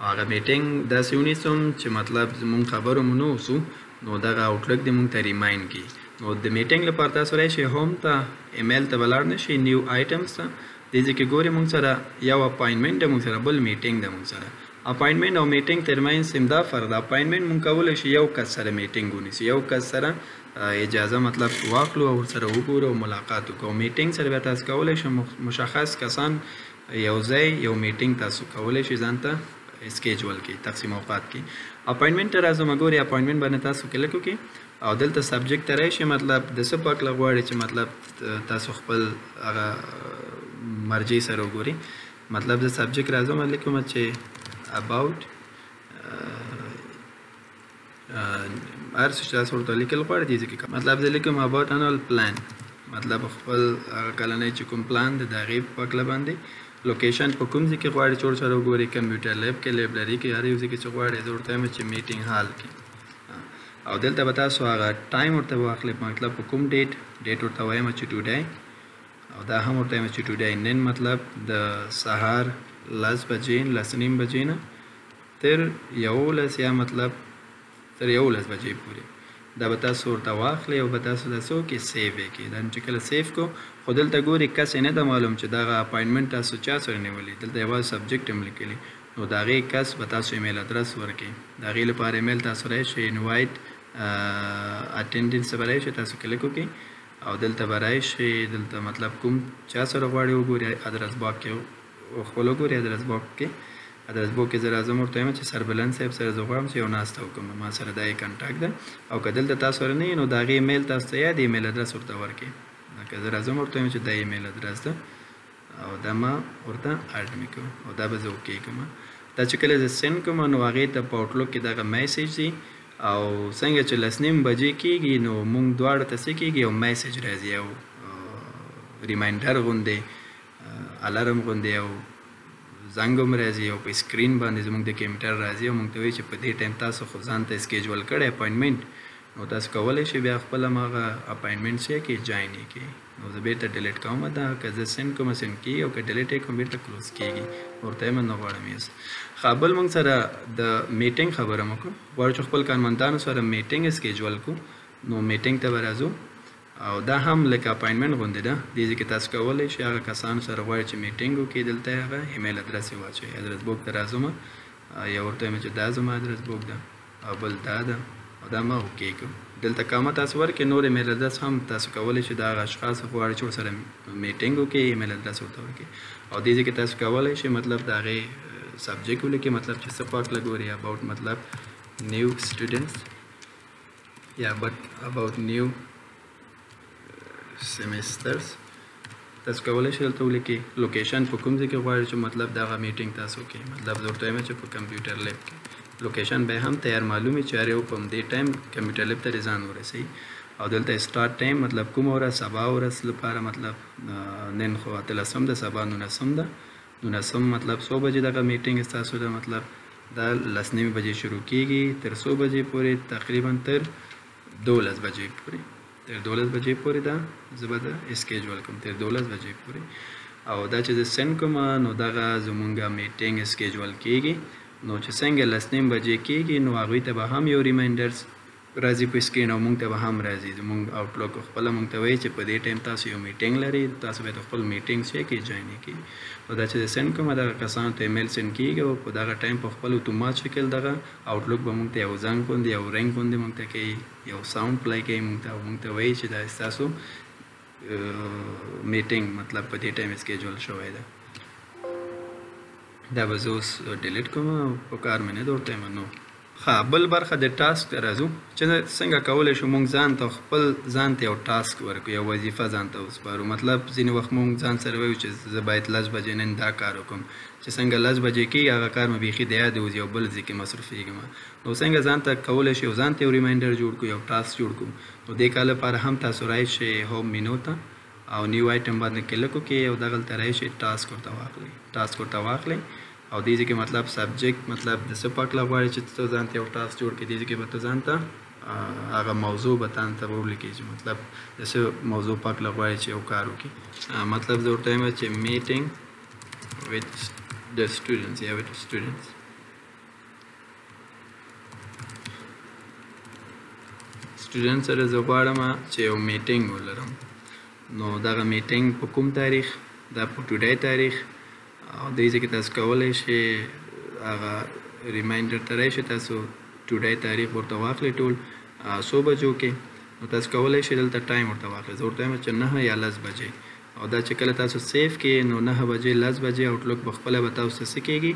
هغه میټینګ داسې ونیسم چې مطلب زمونږ خبرو مو نه اوسو نو دغه آوټلوک دې مونږ ته ریمایند کړي نو د میټینګ لپاره تاسو راشئ هوم ته ایمیل ته به لاړ نه شئ نیو آیټمز ته دې ځای کې ګورئ مونږ سره یو اپاینټمنټ ده مونږ سره بل میټینګ ده مونږ سره اپاینټمنټ او میټینګ ترمنځ همدا فرق ده. اپاینټمنټ مونږ کولی شو یو کس سره میټینګ ونیسو، یو کس سره اجازه مطلب واخلو او ورسره وګورو او ملاقات وکړو. میټینګ سره بیا تاسو کولی شئ مشخص کسان یو ځای یو میټینګ تاسو کولی شئ ځان ته سکیجول کړئ، تقسیم اوقات کړئ. اپاینټمنټ ته راځو، مګورې اپاینټمنټ باندې تاسو کلیک وکړئ او دلته سبجیکټ ته راشئ، مطلب د څه په هکله غواړئ چې مطلب تاسو خپل هغه مرجع سره وګورئ. مطلب د سبجیکټ راځم لیکم چې about هر څه چې تاسو ورته لیکل غواړئ دې کې مطلب زه لیکم about annual plan، مطلب خپل هغه کلنی چې کوم پلان د هغې په هکله باندې. لوکیشن په کوم ځای کې غواړئ چې ورسره وګورئ، کمپیوټر لیب کې، لایبرري کې، هر یو ځای کې چې غواړئ زه ورته وایم چې میټینګ هال کې. او دلته به تاسو هغه ټایم ورته واخلئ، مطلب په کوم ډیټ ورته وایم چې ټوډی، او دا هم ورته وایم چې ټوډی نن مطلب د سهار 10 بجې 10:30 بجې نه تر 11 یا مطلب تر 11 بجې پورې. دا به تاسو ورته واخلئ او به تاسو د څو کې سیو یې کړئ. دا چې کله سیو کو خو دلته ګورئ کس یې نه ده معلوم چې دغه اپاینټمنټ تاسو چا سره نیولي، دلته یوازې سبجیکټ هم لیکلي. نو د هغې کس به تاسو ایمیل ادرس ورکړئ، د هغې لپاره ایمیل تاسو راشئ انوایټ اټینډنس به راشئ، تاسو کلیک وکړئ او دلته به راشئ، دلته مطلب کوم چا سره غواړئ وګورئ ادرس باک کې خپل وګورئ. ادرس باک کې زه راځم ورته وایم چې سربلند صاحب سره زه غواړم چې یو ناسته وکړم، ما سره دا یې کنټاکټ ده. او که دلته تاسو سره نه وي نو د هغې ایمیل تاسو ته یا د ایمیل ادرس ورته ورکړئ. لکه زه راځم ورته وایم چې دا ایمیل ادرس ده او دا ما ورته اډ مې کړو او دا به زه اوکې کړم. دا چې کله زه سینډ کړم نو هغې ته په آوټلوک کې دغه میسیج دی او څنګه چې 10:30 بجې کېږي نو موږ دواړه ته څه کېږي یو میسیج راځي، یو ریمایندر غوندې الارم غوندې او زنګ هم راځي او په سکرین باندې زموږ د کمپیوټر راځي او موږ ته وایي چې په دې ټایم تاسو خو ځان ته سکیجول کړی اپاینټمنټ، نو تاسو کولی شئ بیا خپله هماغه اپاینټمنټ چې کې جاین یې کړئ. نو زه بېرته ډیلیټ کوم، دا که زه سینډ کوم سینډ کېږي او که ډیلیټ یې کوم بېرته کلوز کېږي، ورته یم نه غواړم یې. بل موږ سره د میټینګ خبره مو کړو، غواړو چې خپل کارمندانو سره میټینګ سکیجول کړو. نو میټینګ ته به راځو او دا هم لکه اپاینټمنټ غوندې ده، دې ځای کې تاسو کولی شئ هغه کسانو سره غواړئ چې میټینګ وکړئ دلته هغه ایمیل ادرس یې واچوئ. ادرس بوک ته راځم یا ورته وایم چې دا زما ادرس بوک ده او بل دا ده او دا ما اوکې کړم. دلته کامه تاسو ورکړئ، نور ایمیل ادرس هم تاسو کولی شئ د هغه اشخاص غواړئ چې ورسره میټینګ وکړئ ایمیل ادرس ورته ورکړئ. او دې ځای کې تاسو کولی شئ مطلب د هغې سبجیکټ ولیکئ، مطلب چې څه په هکله ګورئ، اباؤټ مطلب نیو سټوډنټس یا اباؤټ نیو سیمسټرز. تاسو کولی شئ دلته ولیکئ لوکیشن په کوم ځای کې غواړئ چې مطلب دغه میټینګ تاسو وکړئ. مطلب زه ورته وایم چې په کمپیوټر لیب کې لوکیشن به هم تیار معلوم وي چې هر یو په همدې ټایم کمپیوټر لیب ته ځان ورسوي. او دلته سټارټ ټایم مطلب کومه ورځ، سبا ورځ لپاره مطلب نن خو 18 ده، سبا 19 ده، 19 مطلب 100 بجې دغه میټینګ ستاسو ده، مطلب دا 10:30 بجې شروع کېږي تر 100 بجې پورې، تقریبا تر 12 بجې پورې، تر 12 بجې پورې دا زه به سکیجول کوم تر 12 بجې پورې. او دا چې زه سینډ کوم نو دغه زمونږ میټینګ سکیجول کېږي. نو چې څنګه 10:30 بجې کېږي نو هغوی ته به هم یو ریمایندرز راځي په سکرین او موږ ته به هم راځي. زموږ آوټلوک خپله موږ ته وایي چې په دې ټایم تاسو یو میټینګ لرئ، تاسو باید خپل میټینګ چې کې جوین یې کړئ. او دا چې زه سینډ کوم دغه کسانو ته ایمیل سینډ کېږي او په دغه ټایم په خپل اتومات شکل دغه آوټلوک به موږ ته یو زنګ غوندې یو رنګ غوندې موږ ته کوي، یو ساوند پلی کوي موږ ته وایي چې دا ستاسو میټینګ مطلب په دې ټایم سکیجول شوی ده. دا به زه اوس ډیلیټ کوم، په کار مې نه ده ورته یم. نو بل برخه د ټاسک ته راځو چې څنګه کولی شو موږ ځان ته خپل ځان ته یو ټاسک ورکړو، یو وظیفه ځان ته وسپارو. مطلب ځینې وخت موږ ځان سره وایو چې زه باید 10 بجې نن دا کار وکړم، چې څنګه 10 بجې کېږي هغه کار مې بیخي د یاد وځي، یو بل ځای کې مصروفېږم. نو څنګه ځان ته کولی شو ځان ته یو ریمایندر جوړ کړو، یو ټاسک جوړ کړو. نو دې کار لپاره هم تاسو راشئ هوم مینو ته او نیو آیټم باندې کلیک وکړئ او دغلته راشئ ټاسک ورته واخلئ. او دې ځای کې مطلب سبجیکټ مطلب د څه په هکله غواړئ چې ته ځان ته یو ټاسک جوړ کړې، دې ځای کې به ته ځان ته هغه موضوع به ځان ته ولیکئ چې مطلب د څه موضوع په هکله غواړئ چې یو کار وکړي. مطلب زه ورته وایم چې میټینګ ویت د سټوډنټس یا ویت سټوډنټس. سټوډنټ سره زه غواړم چې یو میټینګ ولرم. نو دغه میټینګ په کوم تاریخ؟ دا په ټوډی تاریخ. او دې ځای کې تاسو کولی شئ هغه ریمایندر ته راشي تاسو ټوډے تاریخ ورته واخلئ ټول 100 بجو کې نو تاسو کولی شئ دلته ټایم ورته واخلئ زه ورته وایم چې 9 یا 10 بجې او دا چې کله تاسو سیف کې نو 9 بجې 10 بجې آوټلوک په خپله به تاسو ته څه کېږي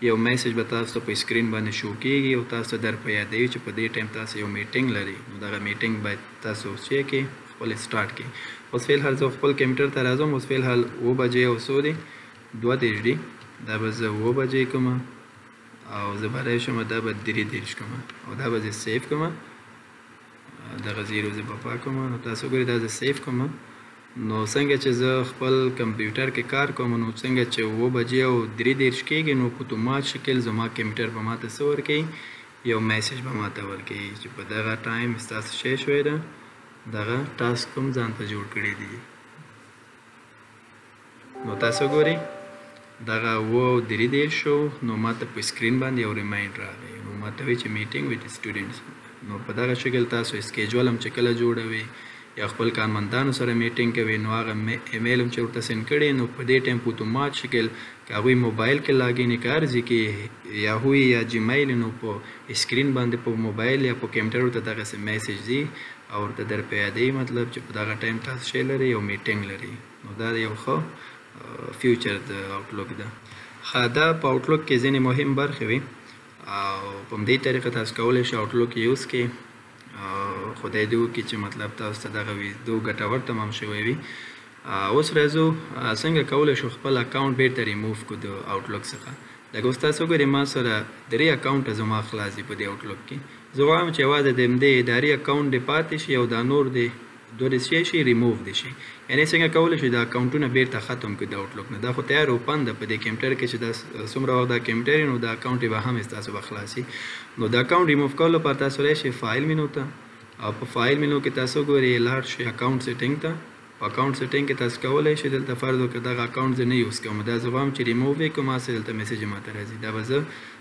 یو میسج به تاسو ته په سکرین باندې شو کېږي او تاسو ته در په یادوي چې په دې ټایم تاسو یو میټینګ لري نو دغه میټینګ باید تاسو څه کې خپل سټارټ کې اوس فی الحال زه خپل کمپیوټر ته راځم اوس فی الحال 9 بجې او څو دي 2:30 دي دا به زه 9 بجې کوم او زه به راشم دا به 3:30 کوم او دا به زه سیف کوم دغه زیرو زه به پاکوم نو تاسو ګورئ دا زه سیف کوم نو څنګه چې زه خپل کمپیوټر کې کار کوم نو څنګه چې 9 بجې او 3:30 کېږي نو په اتومات شکل زما کمپیوټر به ماته څه ورکوي یو میسج به ماته ورکوي چې په دغه ټایم ستاسو شی شوی ده دغه ټاسک کوم ځان ته جوړ کړی دي نو تاسو ګورئ دغه 9:30 شو نو ماته په سکرین باندې یو ریمایندر راغی نو ماته وایي چې میټینګ ویت سټوډنټس نو په دغه شکل تاسو سکیجول هم چې کله جوړوي یا خپل کارمندانو سره میټینګ کوي نو هغه ایمیل هم چې ورته سینډ کړي نو په دې ټایم په اتومات شکل که هغوی موبایل کې لاګین یې که هر ځای کې یاهو یا جیمیل نو په سکرین باندې په موبایل یا په کمپیوټر ورته دغسې میسج ځي او ورته در په یادوي مطلب چې په دغه ټایم تاسو شی لري یو میټینګ لري نو دا یو ښه فیوچر د آوټلوک ده ښه دا په آوټلوک کې ځینې مهم برخې وي او په همدې طریقه تاسو کولی شئ آوټلوک یوز کړئ خدای دې وکړي چې مطلب تاسو ته دغه ویډیو ګټور تمام شوی وي اوس راځو څنګه کولی شو خپل اکاونټ بیرته ریموف کړو د آوټلوک څخه لکه اوس تاسو ګورئ ما سره 3 اکاونټه زما خلاص دي په دې آوټلوک کې زه غواړم چې یوازې د همدې اداري اکاونټ دې پاتې شي او دا نور دې دوه شي ریموف دي شي یعنی څنګه کولی شو دا اکاونټونه بیرته ختم کړو د آوټلوک نه دا خو تیار اوپن ده په دې کمپیوټر کې چې دا څومره وخت دا کمپیوټر نو دا اکاونټ به هم ستاسو به خلاصي نو دا اکاونټ ریموف کولو لپاره تاسو راشئ فایل مینو ته او په فایل مینو کې تاسو ګورئ لاړ شئ اکاونټ سیټینګ ته په اکاونټ سیټینګ کې تاسو کولی شئ دلته فرض وکړئ دغه اکاونټ زه نه یوز کوم دا زه غواړم چې ریموو یې کړم هسې دلته میسج ماته راځي دا به زه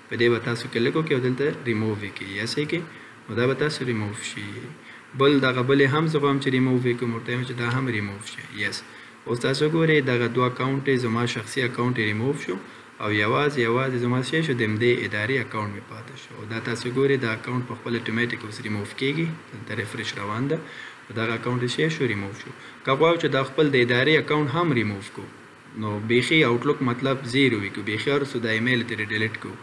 په دې به تاسو کلیک وکړئ او دلته ریموو یې کړئ یا صحیح کې نو دا به تاسو ریموو شي بل دغه بلې هم زه غواړم چې ریموو یې کړم ورته وایم چې دا هم ریموو شي یس اوس تاسو ګورئ دغه 2 اکاونټ زما شخصي اکاونټ ریموو شو او یوازې زما شی شو د همدې اداري اکاونټ مې پاتې شو دا تاسو ګورئ دا اکاونټ په خپل اتوماتیک اوس ریموو کېږي دلته ریفریش روان ده دغه اکاونټ شی شو ریموو شو که غواړو چې دا خپل د اداري اکاونټ هم ریموو کړو نو بیخي آوټلوک مطلب زیرو وي که بیخي هرڅه د ایمیل ترې ډیلیټ کړو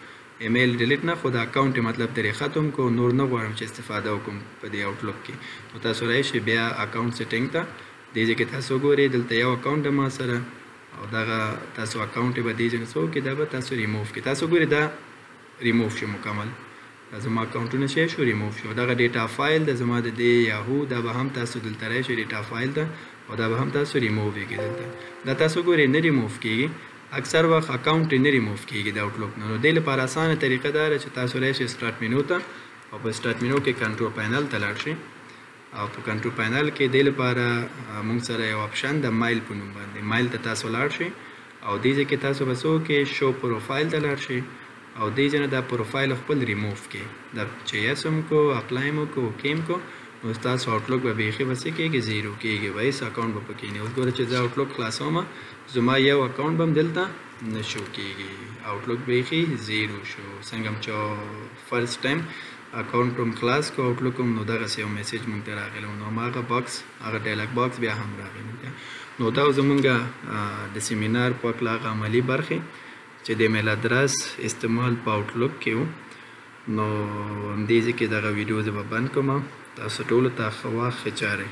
ایمیل ډیلیټ نه خو د اکاونټ مطلب ترې ختم کړو نور نه غواړم چې استفاده وکړم په دې آوټلوک کې نو تاسو راشئ بیا اکاونټ سیټینګ ته دې ځای کې تاسو ګورئ دلته یو اکاونټ ما سره او دغه تاسو اکاونټ به دې ځای نه څو کې دا به تاسو ریموو کړئ تاسو ګورئ دا ریموو شو مکمل دا زما اکاونټونه شی شو ریموو شو دغه ډیټا فایل د زما د دې یاهو دا به هم تاسو دلته راشئ ډیټا فایل ته او دا به هم تاسو ریموو یې کړئ دلته دا تاسو ګورئ نه ریموو کېږي اکثر وخت اکاونټ نه ریموو کېږي د آوټلوک نه نو دې لپاره اسانه طریقه دا ده چې تاسو راشئ سټارټ مینو ته او په سټارټ مینو کې کنټرول پینل ته لاړ شئ او په کنټرول پینل کې دې لپاره موږ سره یو اپشن د مایل په نوم باندې مایل ته تاسو لاړ شئ او دې ځای کې تاسو به څه وکړئ شو پروفایل ته لاړ شئ او دې ځای نه دا پروفایل خپل ریموو کړئ دا چې یس هم کو اپلای هم کو اوکې هم کو نو ستاسو آوټلوک به بیخي به څه کېږي زیرو کېږي به هېڅ اکاونټ به پکې نه اوس ګوره چې زه آوټلوک خلاصوم زما یو اکاونټ به هم دلته نه شو کېږي آوټلوک بیخي زیرو شو څنګه هم چې فرست ټایم اکاونټ هم خلاص کو آوټلوک هم نو دغسې یو میسج موږ ته راغلی نو هماغه باکس هغه ډایلاګ باکس بیا هم راغلی نو دا زمونږ د سیمینار په هکله هغه عملي برخې چې د ایمیل ادرس استعمال په آوټلوک کې و نو همدې ځای کې دغه ویډیو زه به بند کوم تاسو ټولو ته ښه وخت ښه چارې